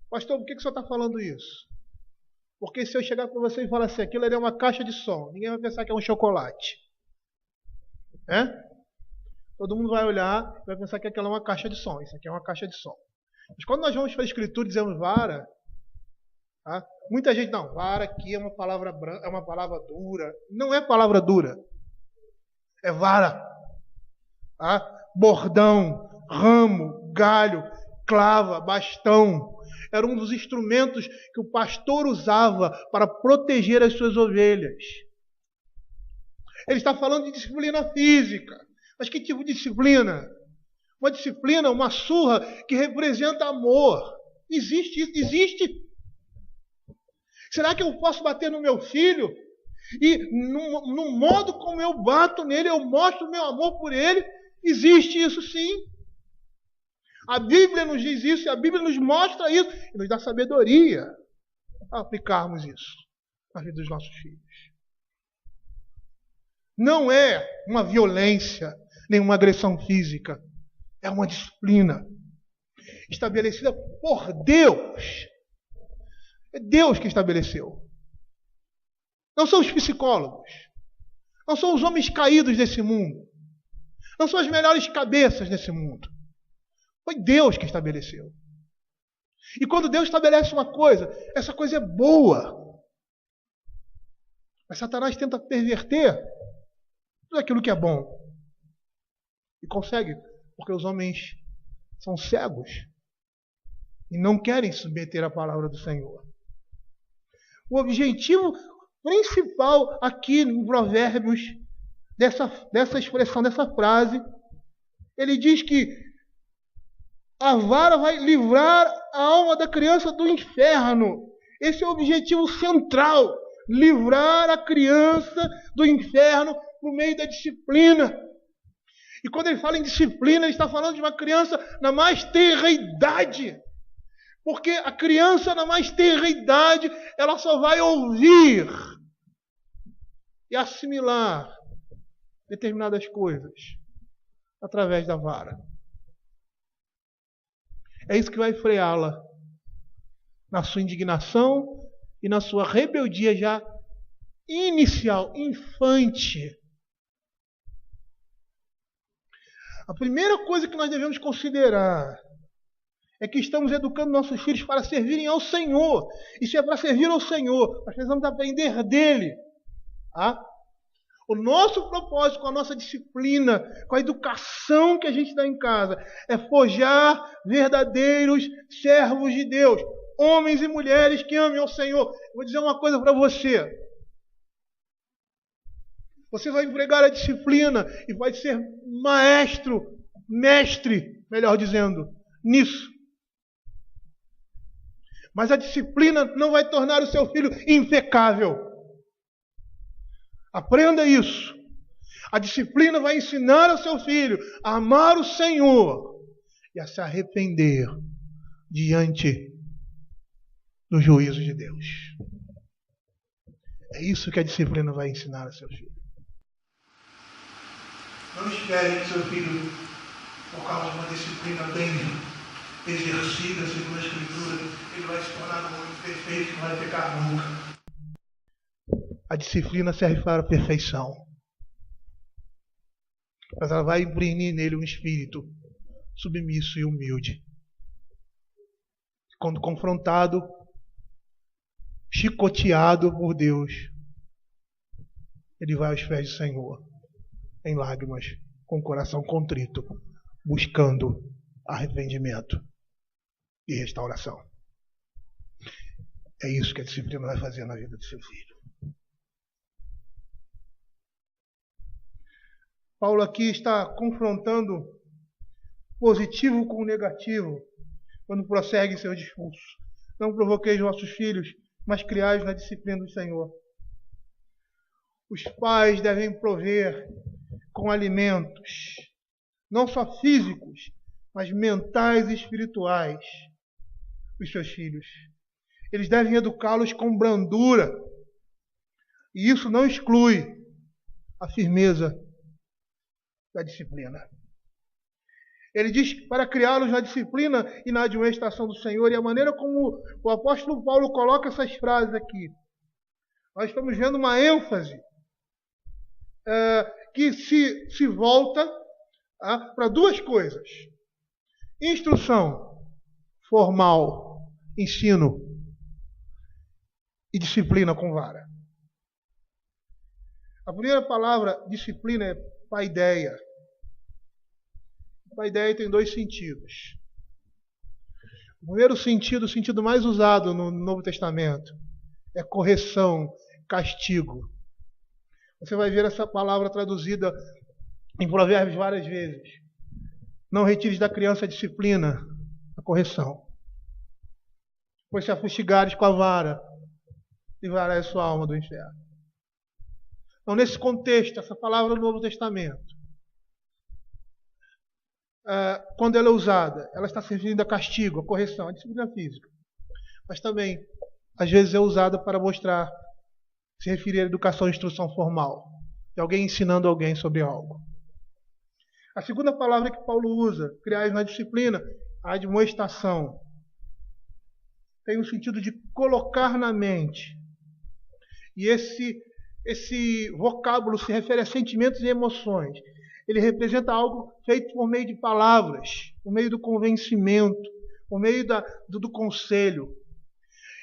Pastor, por que o senhor está falando isso? Porque se eu chegar para você e falar assim, aquilo ali é uma caixa de som, ninguém vai pensar que é um chocolate. Todo mundo vai olhar e vai pensar que aquela é uma caixa de som. Isso aqui é uma caixa de som. Mas quando nós vamos para a Escritura e dizemos vara, tá? Muita gente, não, vara aqui é uma palavra branca, é uma palavra dura. Não é palavra dura. É vara. Tá? Bordão, ramo, galho, clava, bastão. Era um dos instrumentos que o pastor usava para proteger as suas ovelhas. Ele está falando de disciplina física. Mas que tipo de disciplina? Uma disciplina, uma surra que representa amor. Existe isso? Existe. Será que eu posso bater no meu filho? E no modo como eu bato nele, eu mostro o meu amor por ele? Existe isso sim. A Bíblia nos diz isso, e a Bíblia nos mostra isso, e nos dá sabedoria a aplicarmos isso na vida dos nossos filhos. Não é uma violência, nem uma agressão física. É uma disciplina estabelecida por Deus. É Deus que estabeleceu. Não são os psicólogos. Não são os homens caídos desse mundo. Não são as melhores cabeças desse mundo. Foi Deus que estabeleceu. E quando Deus estabelece uma coisa, essa coisa é boa. Mas Satanás tenta perverter tudo aquilo que é bom. E consegue, porque os homens são cegos e não querem submeter à palavra do Senhor. O objetivo principal aqui em Provérbios dessa expressão, dessa frase. Ele diz que a vara vai livrar a alma da criança do inferno. Esse é o objetivo central. Livrar a criança do inferno por meio da disciplina. E quando ele fala em disciplina, ele está falando de uma criança na mais tenra idade. Porque a criança na mais tenra idade, ela só vai ouvir e assimilar determinadas coisas através da vara. É isso que vai freá-la na sua indignação e na sua rebeldia já inicial, infante. A primeira coisa que nós devemos considerar é que estamos educando nossos filhos para servirem ao Senhor. E se é para servir ao Senhor, nós precisamos aprender dele. Tá? O nosso propósito com a nossa disciplina, com a educação que a gente dá em casa, é forjar verdadeiros servos de Deus. Homens e mulheres que amem ao Senhor. Eu vou dizer uma coisa para você. Você vai empregar a disciplina e vai ser mestre, melhor dizendo, nisso. Mas a disciplina não vai tornar o seu filho impecável. Aprenda isso. A disciplina vai ensinar ao seu filho a amar o Senhor e a se arrepender diante do juízo de Deus. É isso que a disciplina vai ensinar ao seu filho. Não espere que seu filho, por causa de uma disciplina bem exercida, segundo a Escritura, ele vai se tornar um homem perfeito que não vai pecar nunca. A disciplina serve para a perfeição. Mas ela vai imprimir nele um espírito submisso e humilde. Quando confrontado, chicoteado por Deus, ele vai aos pés do Senhor, em lágrimas, com o coração contrito, buscando arrependimento e restauração. É isso que a disciplina vai fazer na vida do seu filho. Paulo aqui está confrontando positivo com o negativo quando prossegue seu discurso. Não provoqueis vossos filhos, mas criai-os na disciplina do Senhor. Os pais devem prover com alimentos, não só físicos, mas mentais e espirituais, os seus filhos. Eles devem educá-los com brandura. E isso não exclui a firmeza da disciplina. Ele diz para criá-los na disciplina e na admoestação do Senhor. E a maneira como o apóstolo Paulo coloca essas frases aqui, nós estamos vendo uma ênfase que se volta para duas coisas: instrução formal, ensino, e disciplina com vara. A primeira palavra, disciplina, é paideia. Paideia tem dois sentidos. O primeiro sentido, o sentido mais usado no Novo Testamento, é correção, castigo. Você vai ver essa palavra traduzida em Provérbios várias vezes. Não retires da criança a disciplina, a correção. Pois se afustigares com a vara, livrarás sua alma do inferno. Então, nesse contexto, essa palavra do Novo Testamento, quando ela é usada, ela está servindo a castigo, a correção, a disciplina física. Mas também, às vezes, é usada para mostrar, se referir à educação e instrução formal, de alguém ensinando alguém sobre algo. A segunda palavra que Paulo usa, criais na disciplina, a admoestação, tem o sentido de colocar na mente. E esse vocábulo se refere a sentimentos e emoções. Ele representa algo feito por meio de palavras, por meio do convencimento, por meio do conselho.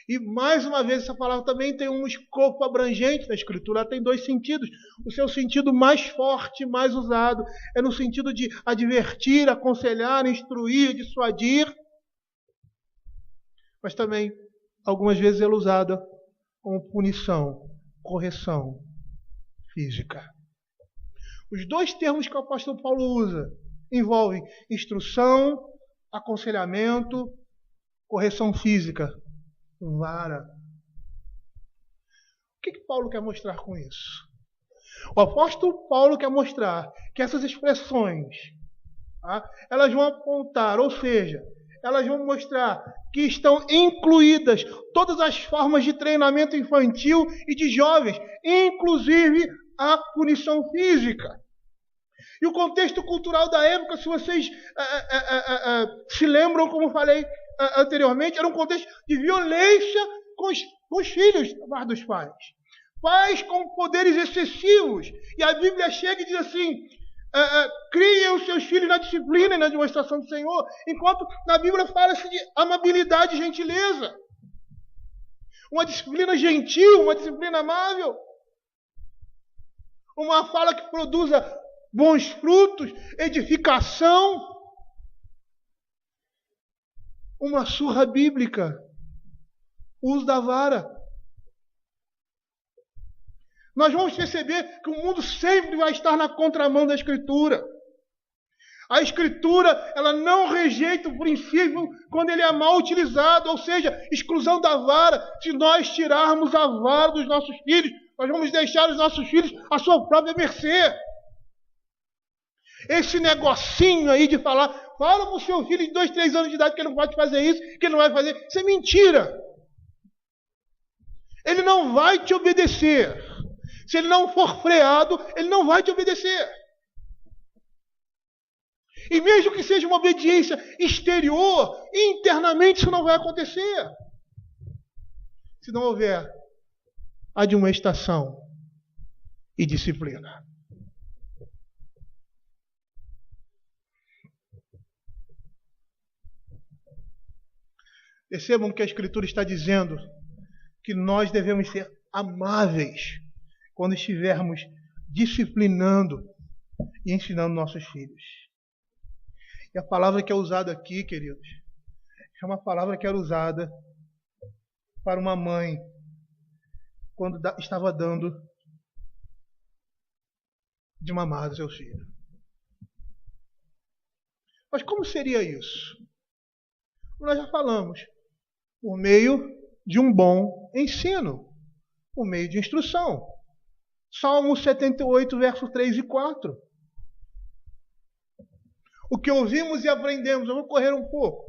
E, mais uma vez, essa palavra também tem um escopo abrangente na Escritura. Ela tem dois sentidos. O seu sentido mais forte, mais usado, é no sentido de advertir, aconselhar, instruir, dissuadir. Mas também, algumas vezes, ela é usada como punição, correção física. Os dois termos que o apóstolo Paulo usa envolvem instrução, aconselhamento, correção física, vara. O que Paulo quer mostrar com isso? O apóstolo Paulo quer mostrar que essas expressões, elas vão apontar, ou seja, elas vão mostrar que estão incluídas todas as formas de treinamento infantil e de jovens, inclusive a punição física. E o contexto cultural da época, se vocês se lembram, como falei anteriormente, era um contexto de violência com os filhos dos pais. Pais com poderes excessivos. E a Bíblia chega e diz assim, criem os seus filhos na disciplina e na demonstração do Senhor, enquanto na Bíblia fala-se de amabilidade e gentileza. Uma disciplina gentil, uma disciplina amável. Uma fala que produza bons frutos, edificação. Uma surra bíblica. O uso da vara. Nós vamos perceber que o mundo sempre vai estar na contramão da Escritura. A Escritura, ela não rejeita o princípio quando ele é mal utilizado, ou seja, exclusão da vara. Se nós tirarmos a vara dos nossos filhos, nós vamos deixar os nossos filhos à sua própria mercê. Esse negocinho aí de falar, fala para o seu filho de 2, 3 anos de idade que ele não pode fazer isso, que ele não vai fazer, isso é mentira. Ele não vai te obedecer. Se ele não for freado, ele não vai te obedecer. E mesmo que seja uma obediência exterior, internamente isso não vai acontecer. Se não houver admoestação e disciplina. Percebam que a Escritura está dizendo que nós devemos ser amáveis quando estivermos disciplinando e ensinando nossos filhos. E a palavra que é usada aqui, queridos, é uma palavra que era usada para uma mãe quando estava dando de mamar ao seu filho. Mas como seria isso? Nós já falamos, por meio de um bom ensino, por meio de instrução. Salmo 78, versos 3 e 4. O que ouvimos e aprendemos, eu vou correr um pouco.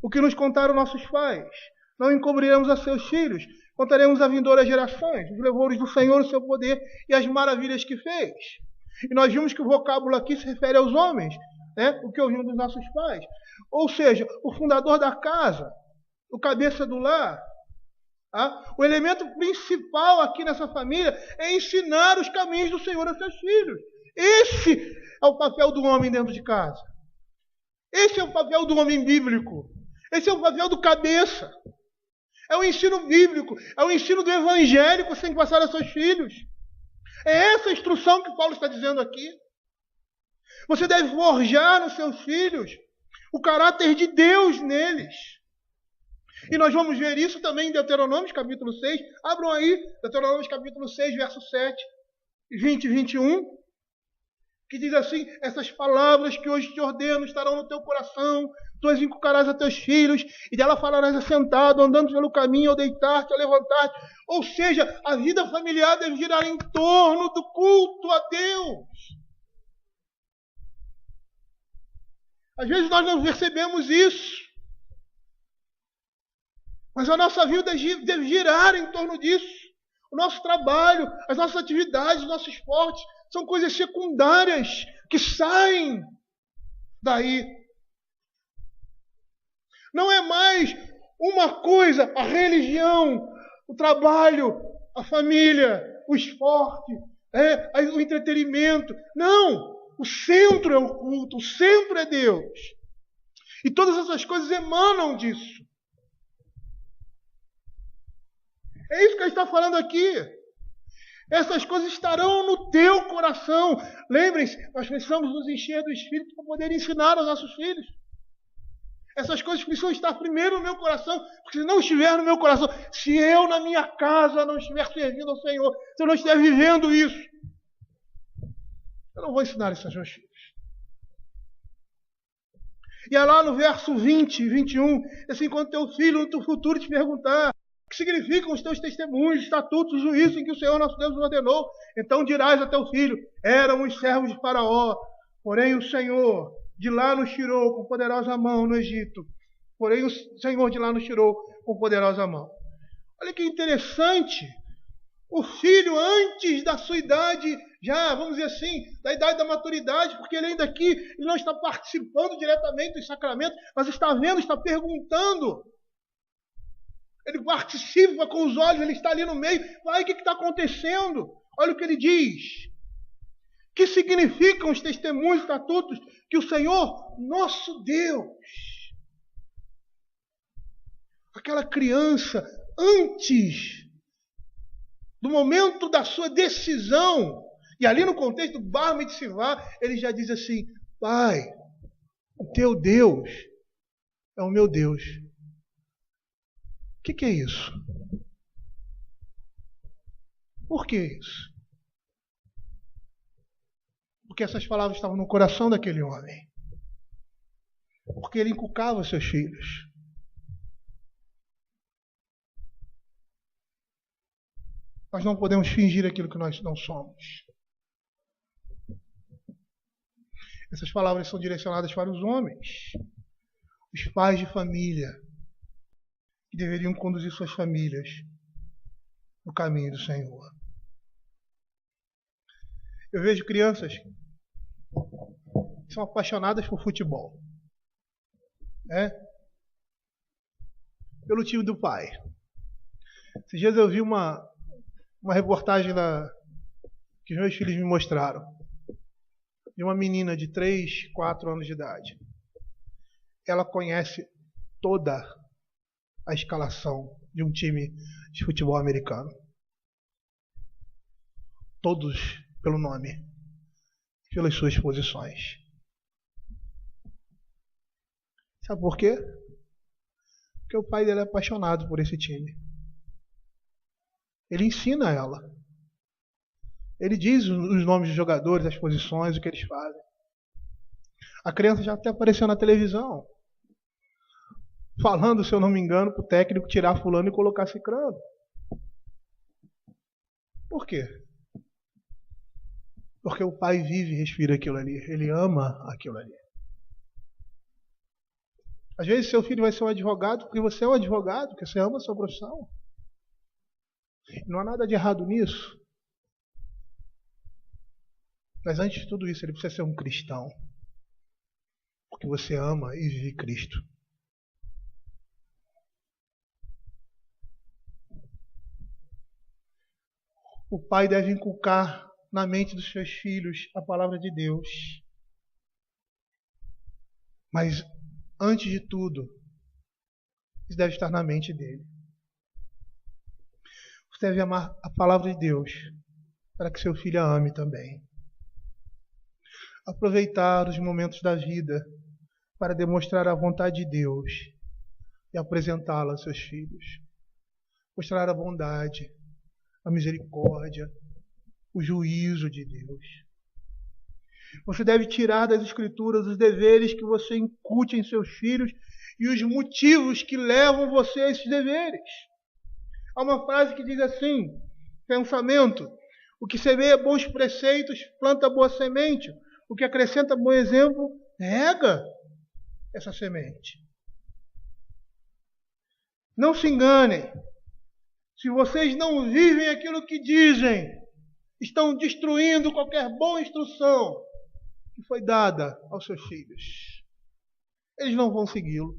O que nos contaram nossos pais, não encobriremos a seus filhos, contaremos a vindouras gerações, os louvores do Senhor, o seu poder e as maravilhas que fez. E nós vimos que o vocábulo aqui se refere aos homens, né? O que ouvimos dos nossos pais. Ou seja, o fundador da casa, o cabeça do lar. O elemento principal aqui nessa família é ensinar os caminhos do Senhor aos seus filhos. Esse é o papel do homem dentro de casa. Esse é o papel do homem bíblico. Esse é o papel do cabeça. É o ensino bíblico, é o ensino do evangelho que você tem que passar aos seus filhos. É essa a instrução que Paulo está dizendo aqui. Você deve forjar nos seus filhos o caráter de Deus neles. E nós vamos ver isso também em Deuteronômio, capítulo 6. Abram aí, Deuteronômio, capítulo 6, verso 7, 20 e 21. Que diz assim, essas palavras que hoje te ordeno estarão no teu coração, tu as inculcarás a teus filhos, e dela falarás assentado, andando pelo caminho, ao deitar-te, ao levantar-te. Ou seja, a vida familiar deve girar em torno do culto a Deus. Às vezes nós não percebemos isso. Mas a nossa vida deve girar em torno disso. O nosso trabalho, as nossas atividades, os nossos esportes, são coisas secundárias que saem daí. Não é mais uma coisa, a religião, o trabalho, a família, o esporte, o entretenimento. Não! O centro é o culto, o centro é Deus. E todas essas coisas emanam disso. É isso que ele está falando aqui. Essas coisas estarão no teu coração. Lembrem-se, nós precisamos nos encher do Espírito para poder ensinar aos nossos filhos. Essas coisas precisam estar primeiro no meu coração, porque se não estiver no meu coração, se eu na minha casa não estiver servindo ao Senhor, se eu não estiver vivendo isso, Eu não vou ensinar isso aos meus filhos. E é lá no verso 20 e 21, assim, quando teu filho no teu futuro te perguntar o que significam os teus testemunhos, estatutos, juízos em que o Senhor nosso Deus nos ordenou, então dirás a teu filho, eram os servos de Faraó, porém o Senhor de lá nos tirou com poderosa mão no Egito. Porém o Senhor de lá nos tirou com poderosa mão. Olha que interessante. O filho, antes da sua idade, já, vamos dizer assim, da idade da maturidade, porque ele ainda aqui ele não está participando diretamente dos sacramentos, mas está vendo, está perguntando. Ele participa com os olhos, ele está ali no meio. Aí o que está acontecendo? Olha o que ele diz. Que significam os testemunhos, estatutos que o Senhor, nosso Deus, aquela criança, antes do momento da sua decisão, e ali no contexto do Bar Mitzvah, ele já diz assim, Pai, o teu Deus é o meu Deus. O que é isso? Por que isso? Porque essas palavras estavam no coração daquele homem. Porque ele inculcava seus filhos. Nós não podemos fingir aquilo que nós não somos. Essas palavras são direcionadas para os homens, os pais de família, que deveriam conduzir suas famílias no caminho do Senhor. Eu vejo crianças que são apaixonadas por futebol. Pelo time do pai. Esses dias eu vi uma reportagem que os meus filhos me mostraram. De uma menina de 3, 4 anos de idade. Ela conhece toda a escalação de um time de futebol americano. Todos pelo nome, pelas suas posições. Sabe por quê? Porque o pai dela é apaixonado por esse time. Ele ensina ela. Ele diz os nomes dos jogadores, as posições, o que eles fazem. A criança já até apareceu na televisão, falando, se eu não me engano, para o técnico tirar fulano e colocar cicrano. Por quê? Porque o pai vive e respira aquilo ali. Ele ama aquilo ali. Às vezes seu filho vai ser um advogado porque você é um advogado, porque você ama a sua profissão. Não há nada de errado nisso. Mas antes de tudo isso, ele precisa ser um cristão. Porque você ama e vive Cristo. O pai deve inculcar na mente dos seus filhos a palavra de Deus. Mas, antes de tudo, isso deve estar na mente dele. Você deve amar a palavra de Deus para que seu filho a ame também. Aproveitar os momentos da vida para demonstrar a vontade de Deus e apresentá-la aos seus filhos. Mostrar a bondade, a misericórdia, o juízo de Deus. Você deve tirar das Escrituras os deveres que você incute em seus filhos e os motivos que levam você a esses deveres. Há uma frase que diz assim, pensamento, o que semeia bons preceitos, planta boa semente. O que acrescenta bom exemplo, rega essa semente. Não se enganem. Se vocês não vivem aquilo que dizem, estão destruindo qualquer boa instrução que foi dada aos seus filhos. Eles não vão segui-lo.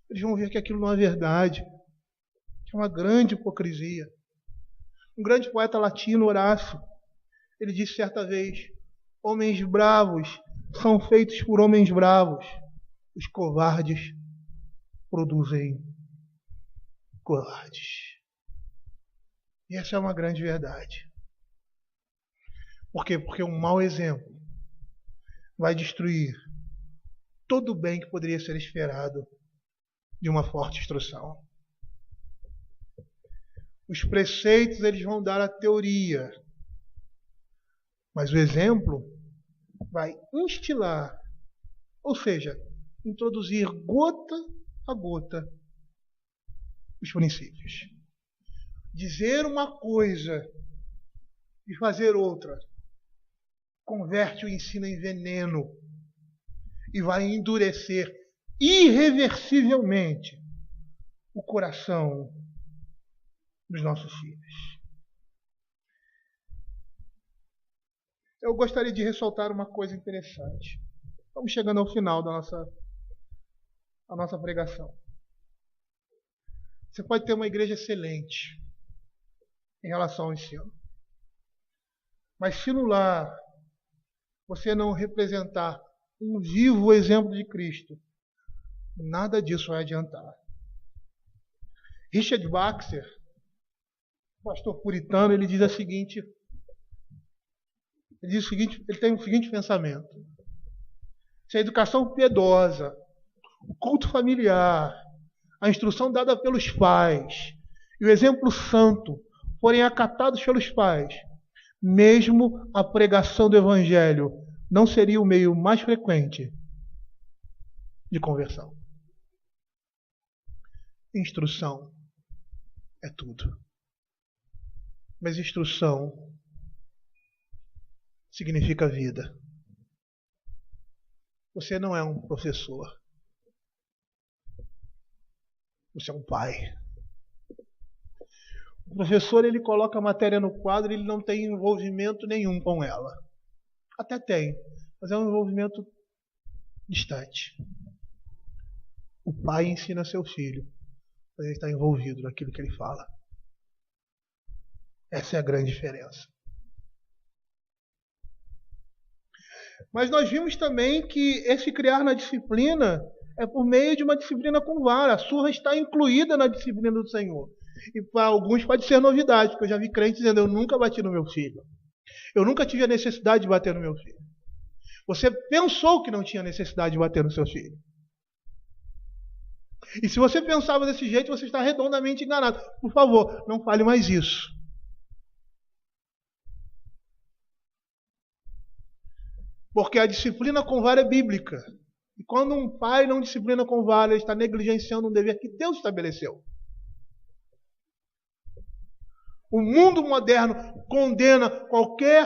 Eles vão ver que aquilo não é verdade. Que é uma grande hipocrisia. Um grande poeta latino, Horácio, ele disse certa vez, homens bravos são feitos por homens bravos. Os covardes produzem covardes. E essa é uma grande verdade. Por quê? Porque um mau exemplo vai destruir todo o bem que poderia ser esperado de uma forte instrução. Os preceitos eles vão dar a teoria. Mas o exemplo vai instilar, ou seja, introduzir gota a gota os princípios. Dizer uma coisa e fazer outra converte o ensino em veneno e vai endurecer irreversivelmente o coração dos nossos filhos. Eu gostaria de ressaltar uma coisa interessante. Estamos chegando ao final da nossa pregação. Você pode ter uma igreja excelente em relação ao ensino. Mas se no lar você não representar um vivo exemplo de Cristo, nada disso vai adiantar. Richard Baxter, pastor puritano, ele diz o seguinte, ele tem o seguinte pensamento: se a educação piedosa, o culto familiar, a instrução dada pelos pais e o exemplo santo forem acatados pelos pais, mesmo a pregação do Evangelho não seria o meio mais frequente de conversão. Instrução é tudo. Mas instrução significa vida. Você não é um professor. Você é um pai. O professor, ele coloca a matéria no quadro e ele não tem envolvimento nenhum com ela. Até tem, mas é um envolvimento distante. O pai ensina seu filho, mas ele está envolvido naquilo que ele fala. Essa é a grande diferença. Mas nós vimos também que esse criar na disciplina é por meio de uma disciplina com vara. A surra está incluída na disciplina do Senhor. E para alguns pode ser novidade, porque eu já vi crentes dizendo: eu nunca bati no meu filho. Eu nunca tive a necessidade de bater no meu filho. Você pensou que não tinha necessidade de bater no seu filho. E se você pensava desse jeito, você está redondamente enganado. Por favor, não fale mais isso. Porque a disciplina com vara é bíblica. E quando um pai não disciplina com vara, ele está negligenciando um dever que Deus estabeleceu. O mundo moderno condena qualquer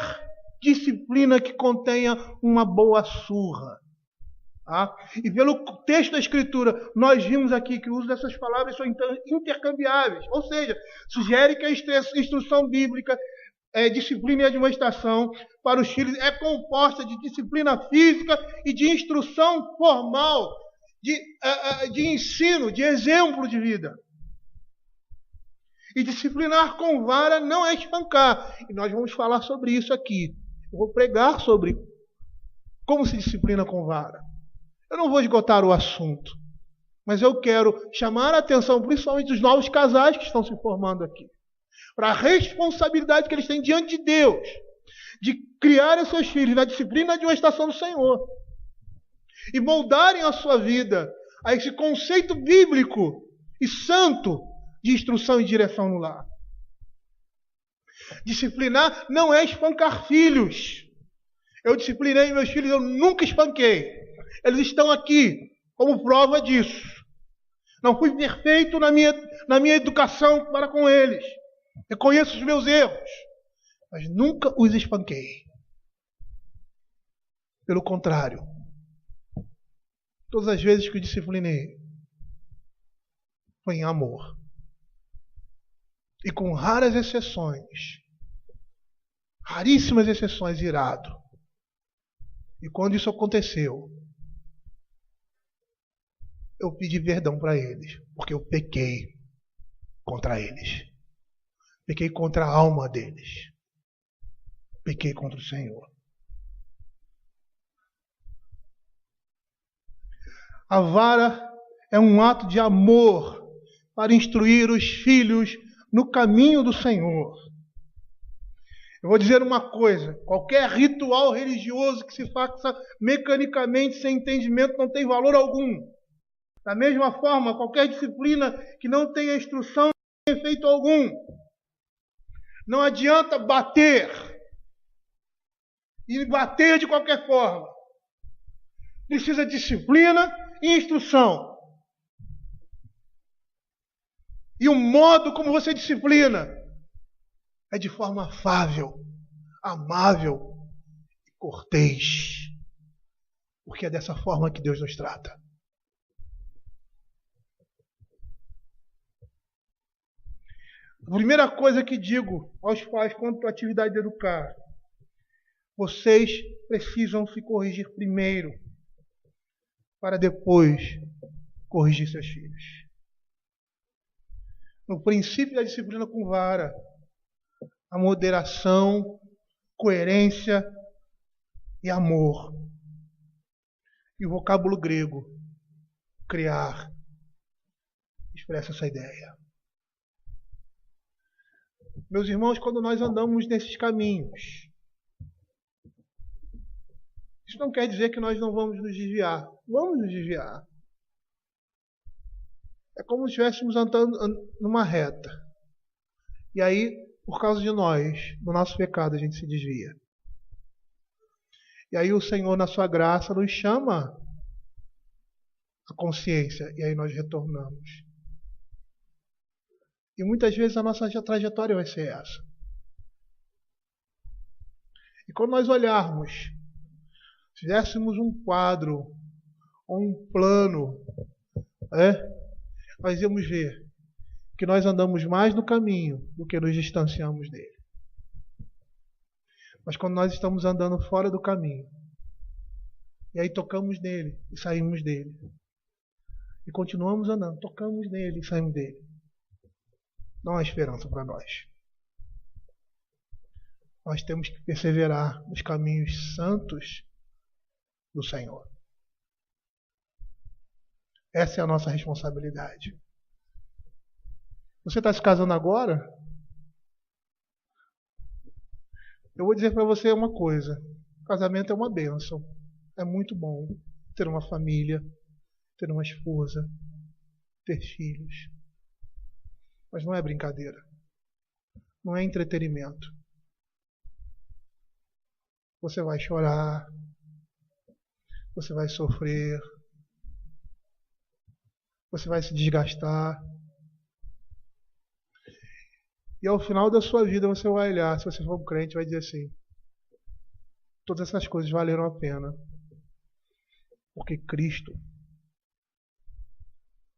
disciplina que contenha uma boa surra. Tá? E pelo texto da Escritura, nós vimos aqui que o uso dessas palavras são intercambiáveis. Ou seja, sugere que a instrução bíblica, disciplina e admoestação para os filhos é composta de disciplina física e de instrução formal, de ensino, de exemplo de vida. E disciplinar com vara não é espancar. E nós vamos falar sobre isso aqui. Eu vou pregar sobre como se disciplina com vara. Eu não vou esgotar o assunto, mas eu quero chamar a atenção, principalmente dos novos casais que estão se formando aqui, para a responsabilidade que eles têm diante de Deus, de criarem seus filhos na disciplina de uma estação do Senhor e moldarem a sua vida a esse conceito bíblico e santo de instrução e direção no lar. Disciplinar não é espancar filhos. Eu disciplinei meus filhos, eu nunca espanquei. Eles estão aqui como prova disso. Não fui perfeito na minha educação para com eles. Reconheço os meus erros, mas nunca os espanquei. Pelo contrário, todas as vezes que os disciplinei, foi em amor. E com raras exceções, raríssimas exceções, irado. E quando isso aconteceu, eu pedi perdão para eles, porque eu pequei contra eles. Pequei contra a alma deles. Pequei contra o Senhor. A vara é um ato de amor para instruir os filhos no caminho do Senhor. Eu vou dizer uma coisa: qualquer ritual religioso que se faça mecanicamente, sem entendimento, não tem valor algum. Da mesma forma, qualquer disciplina que não tenha instrução, não tem efeito algum. Não adianta bater. e bater de qualquer forma. Precisa de disciplina e instrução. E o modo como você disciplina é de forma afável, amável e cortês. Porque é dessa forma que Deus nos trata. A primeira coisa que digo aos pais quanto à atividade de educar: vocês precisam se corrigir primeiro, para depois corrigir seus filhos. No princípio da disciplina com vara, a moderação, coerência e amor. E o vocábulo grego, criar, expressa essa ideia. Meus irmãos, quando nós andamos nesses caminhos, isso não quer dizer que nós não vamos nos desviar. Vamos nos desviar. É como se estivéssemos andando numa reta. E aí, por causa de nós, do nosso pecado, a gente se desvia. E aí o Senhor, na sua graça, nos chama a consciência. E aí nós retornamos. E muitas vezes a nossa trajetória vai ser essa. E quando nós olharmos, fizéssemos um quadro ou um plano, nós íamos ver que nós andamos mais no caminho do que nos distanciamos dele. Mas quando nós estamos andando fora do caminho, e aí tocamos nele e saímos dele, e continuamos andando, tocamos nele e saímos dele, não há esperança para nós. Nós temos que perseverar nos caminhos santos do Senhor. Essa é a nossa responsabilidade. Você está se casando agora? Eu vou dizer para você uma coisa. Casamento é uma bênção. É muito bom ter uma família, ter uma esposa, ter filhos. Mas não é brincadeira. Não é entretenimento. Você vai chorar. Você vai sofrer. Você vai se desgastar. E ao final da sua vida você vai olhar, se você for um crente, vai dizer assim: todas essas coisas valeram a pena. Porque Cristo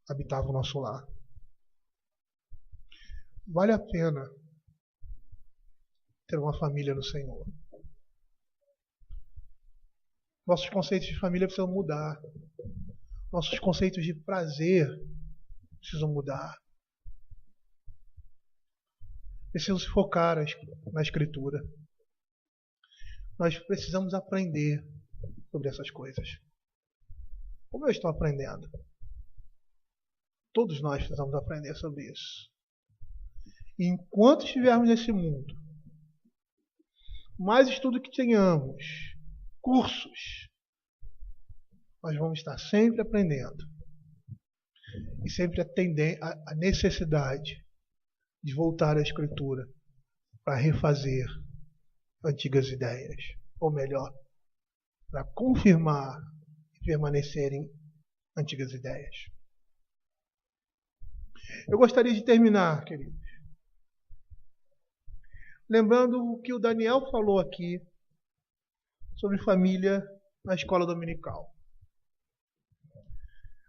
habitava o nosso lar. Vale a pena ter uma família no Senhor. Nossos conceitos de família precisam mudar. Nossos conceitos de prazer precisam mudar. Precisamos se focar na Escritura. Nós precisamos aprender sobre essas coisas. Como eu estou aprendendo? Todos nós precisamos aprender sobre isso. E enquanto estivermos nesse mundo, mais estudo que tenhamos, cursos, nós vamos estar sempre aprendendo. E sempre atender a necessidade de voltar à Escritura para refazer antigas ideias. Ou melhor, para confirmar e permanecerem antigas ideias. Eu gostaria de terminar, queridos, lembrando o que o Daniel falou aqui sobre família na escola dominical.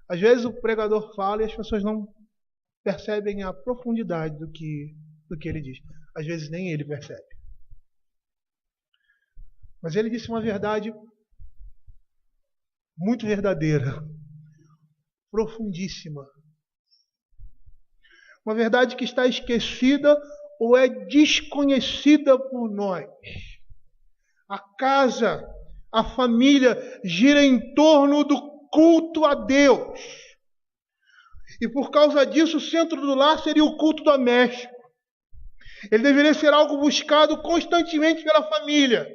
Às vezes o pregador fala e as pessoas não percebem a profundidade do que ele diz. Às vezes nem ele percebe. Mas ele disse uma verdade muito verdadeira, profundíssima. Uma verdade que está esquecida ou é desconhecida por nós. A casa, a família gira em torno do culto a Deus. E por causa disso, o centro do lar seria o culto doméstico. Ele deveria ser algo buscado constantemente pela família.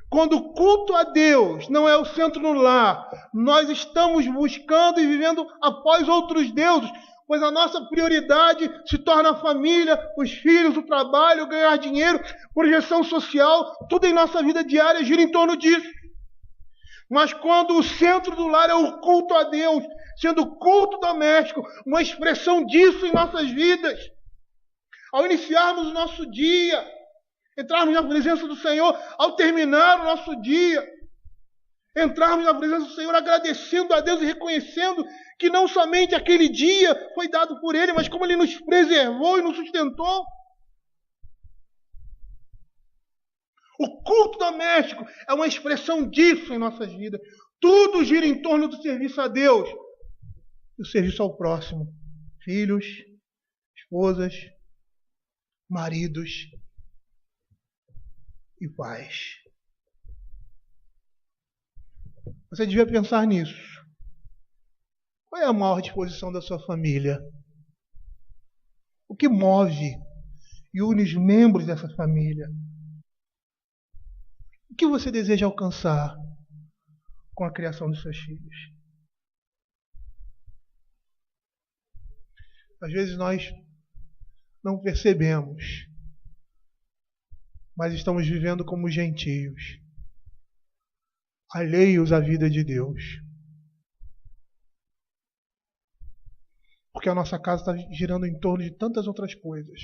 Quando o culto a Deus não é o centro do lar, nós estamos buscando e vivendo após outros deuses, Pois a nossa prioridade se torna a família, os filhos, o trabalho, ganhar dinheiro, projeção social, tudo em nossa vida diária gira em torno disso. Mas quando o centro do lar é o culto a Deus, sendo o culto doméstico uma expressão disso em nossas vidas, ao iniciarmos o nosso dia, entrarmos na presença do Senhor, ao terminar o nosso dia, entrarmos na presença do Senhor agradecendo a Deus e reconhecendo que não somente aquele dia foi dado por Ele, mas como Ele nos preservou e nos sustentou. O culto doméstico é uma expressão disso em nossas vidas. Tudo gira em torno do serviço a Deus e o serviço ao próximo. Filhos, esposas, maridos e pais. Você devia pensar nisso. Qual é a maior disposição da sua família? O que move e une os membros dessa família? O que você deseja alcançar com a criação dos seus filhos? Às vezes nós não percebemos, mas estamos vivendo como gentios, alheios à vida de Deus. Porque a nossa casa está girando em torno de tantas outras coisas.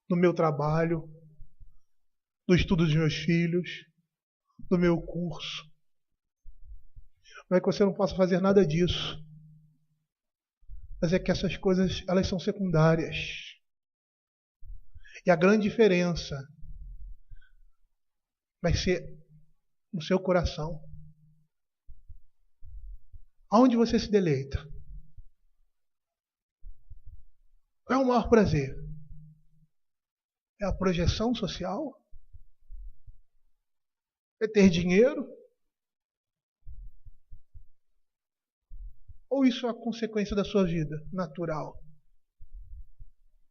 Do meu trabalho, do estudo dos meus filhos, do meu curso. Não é que você não possa fazer nada disso. Mas é que essas coisas, elas são secundárias. E a grande diferença vai ser no seu coração. Aonde você se deleita? Qual é o maior prazer? É a projeção social? É ter dinheiro? Ou isso é a consequência da sua vida natural?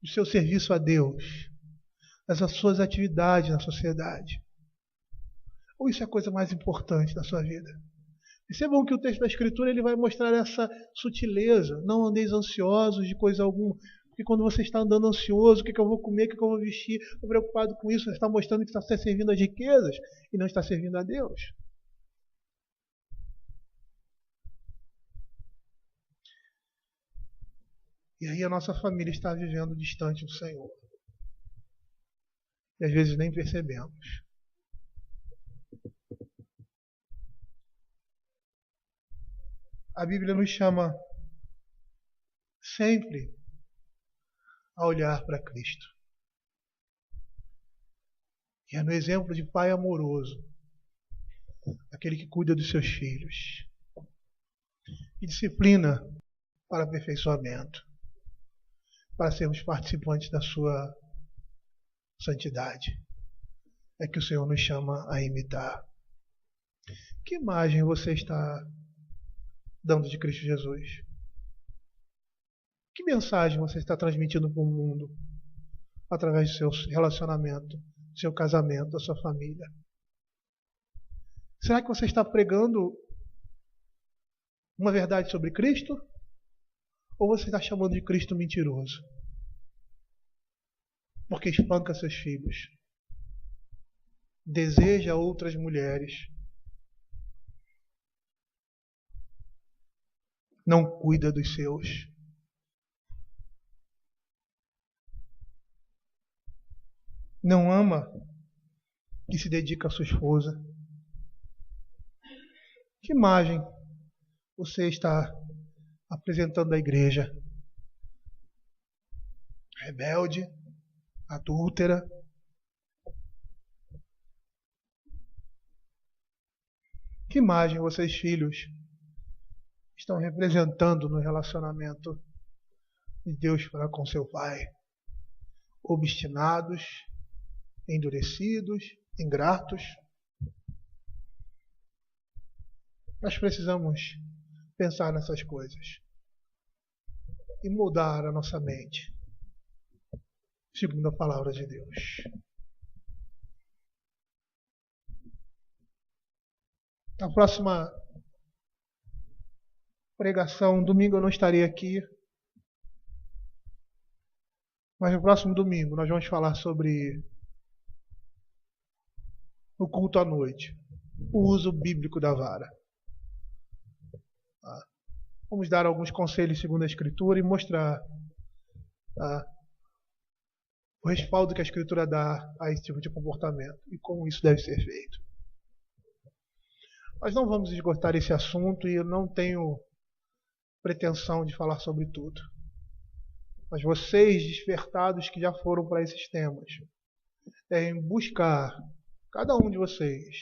Do seu serviço a Deus? Das suas atividades na sociedade? Ou isso é a coisa mais importante da sua vida? Percebam que o texto da Escritura ele vai mostrar essa sutileza. Não andeis ansiosos de coisa alguma. Porque quando você está andando ansioso, o que eu vou comer, o que eu vou vestir, estou preocupado com isso, você está mostrando que está servindo às riquezas e não está servindo a Deus. E aí a nossa família está vivendo distante do Senhor. E às vezes nem percebemos. A Bíblia nos chama sempre a olhar para Cristo. E é no exemplo de pai amoroso, aquele que cuida dos seus filhos e disciplina para aperfeiçoamento, para sermos participantes da sua santidade. É que o Senhor nos chama a imitar. Que imagem você está dando de Cristo Jesus? Que mensagem você está transmitindo para o mundo através do seu relacionamento, do seu casamento, da sua família? Será que você está pregando uma verdade sobre Cristo? Ou você está chamando de Cristo mentiroso? Porque espanca seus filhos, deseja outras mulheres, não cuida dos seus. Não ama e se dedica à sua esposa. Que imagem você está apresentando à igreja? Rebelde, adúltera. Que imagem vocês, filhos, estão representando no relacionamento de Deus para com seu pai? Obstinados, endurecidos, ingratos. Nós precisamos pensar nessas coisas e mudar a nossa mente segundo a palavra de Deus. Na próxima pregação, domingo eu não estarei aqui, Mas no próximo domingo nós vamos falar sobre o culto à noite, o uso bíblico da vara. Vamos dar alguns conselhos segundo a Escritura e mostrar o respaldo que a Escritura dá a esse tipo de comportamento e como isso deve ser feito. Nós não vamos esgotar esse assunto e eu não tenho pretensão de falar sobre tudo. Mas vocês, despertados que já foram para esses temas, devem buscar, cada um de vocês,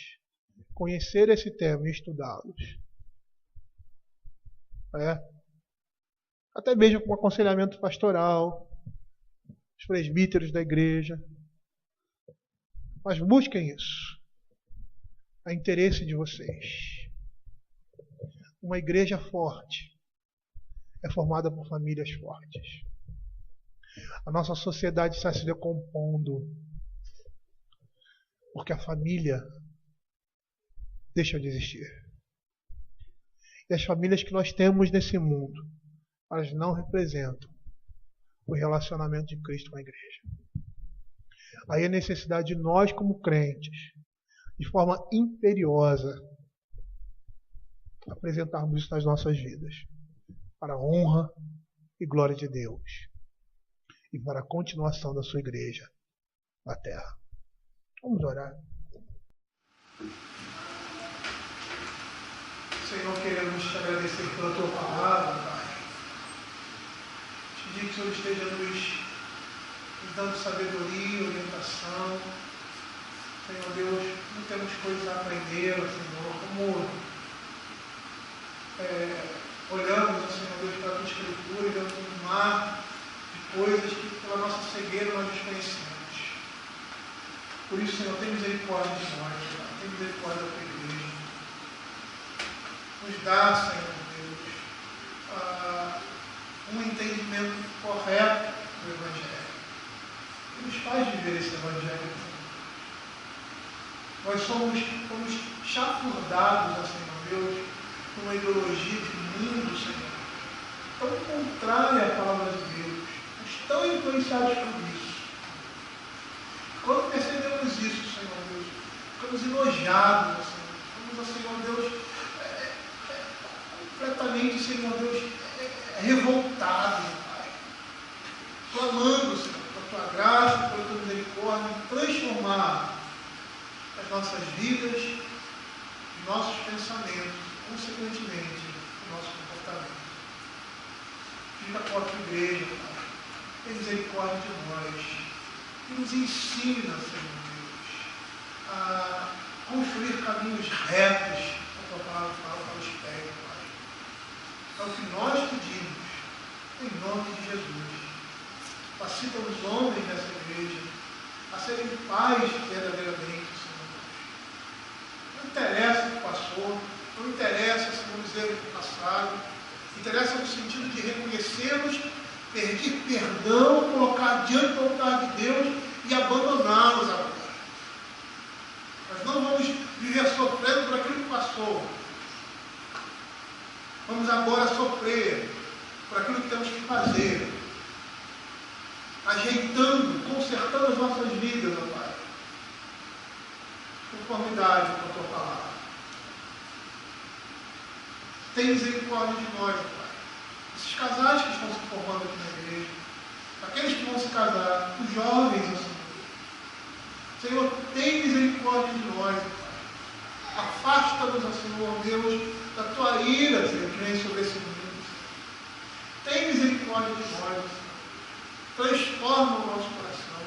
conhecer esse tema e estudá-los. Até mesmo com aconselhamento pastoral, os presbíteros da igreja. Mas busquem isso. A interesse de vocês. Uma igreja forte é formada por famílias fortes. A nossa sociedade está se decompondo porque a família deixa de existir. E as famílias que nós temos nesse mundo, elas não representam o relacionamento de Cristo com a igreja. Aí a necessidade de nós, como crentes, de forma imperiosa, apresentarmos isso nas nossas vidas, para a honra e glória de Deus, e para a continuação da sua igreja na terra. Vamos orar. Senhor, queremos te agradecer pela tua palavra, Pai. Te pedir que o Senhor esteja nos dando sabedoria, orientação. Senhor Deus, não temos coisas a aprender, Senhor, como olhamos, Senhor Deus, para a tua Escritura e vemos um mar de coisas que pela nossa cegueira nós desconhecemos. Por isso, Senhor, tem misericórdia de nós, Pai. Tem misericórdia da tua igreja. Nos dá, Senhor Deus, um entendimento correto do Evangelho. E nos faz viver esse Evangelho. Nós somos chafurdados, Senhor Deus, por uma ideologia de mundo, Senhor, tão contrária à palavra de Deus. Mas tão influenciados por isso. Quando percebemos isso, Senhor Deus, ficamos enojados, Senhor. Ficamos, Senhor Deus, completamente, Senhor Deus, revoltados, Pai. Clamando, Senhor, pela tua graça, pela tua misericórdia, transformar as nossas vidas e nossos pensamentos, consequentemente, o nosso comportamento. Fica com a tua igreja, Pai. Tem misericórdia de nós. E nos ensina, Senhor Deus, a construir caminhos retos, a tua palavra fala para os pés, Pai. É o que nós pedimos, em nome de Jesus. Capacita os homens dessa igreja a serem pais verdadeiramente, Senhor Deus. Não interessa o que passou, não interessa, Senhor, dizer o que passaram, interessa no sentido de reconhecê-los, pedir perdão, colocar diante do altar de Deus e abandoná-los agora. Nós não vamos viver sofrendo por aquilo que passou. Vamos agora sofrer por aquilo que temos que fazer, ajeitando, consertando as nossas vidas, ó Pai, conformidade com a tua palavra. Tem misericórdia de nós, ó Pai. Esses casais que estão se formando aqui na igreja, aqueles que vão se casar, os jovens, ó Senhor, tem misericórdia de nós, ó Pai. Afasta-nos, ó Senhor Deus, da tua ira, Senhor, que vem sobre esse mundo. Tem misericórdia de nós, Senhor. Transforma o nosso coração.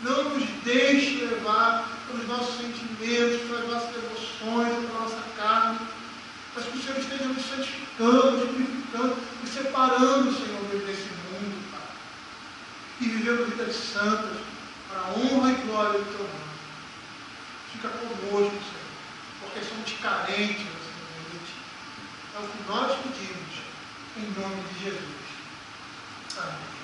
Não nos deixe levar pelos nossos sentimentos, pelas nossas emoções, pela nossa carne, mas que o Senhor esteja nos santificando, nos purificando, nos separando, Senhor Deus, desse mundo, Pai. E vivendo vidas santas, para a honra e glória do teu nome. Fica conosco, Senhor, porque somos carentes, Senhor Deus. É o que nós pedimos, em nome de Jesus. Amém.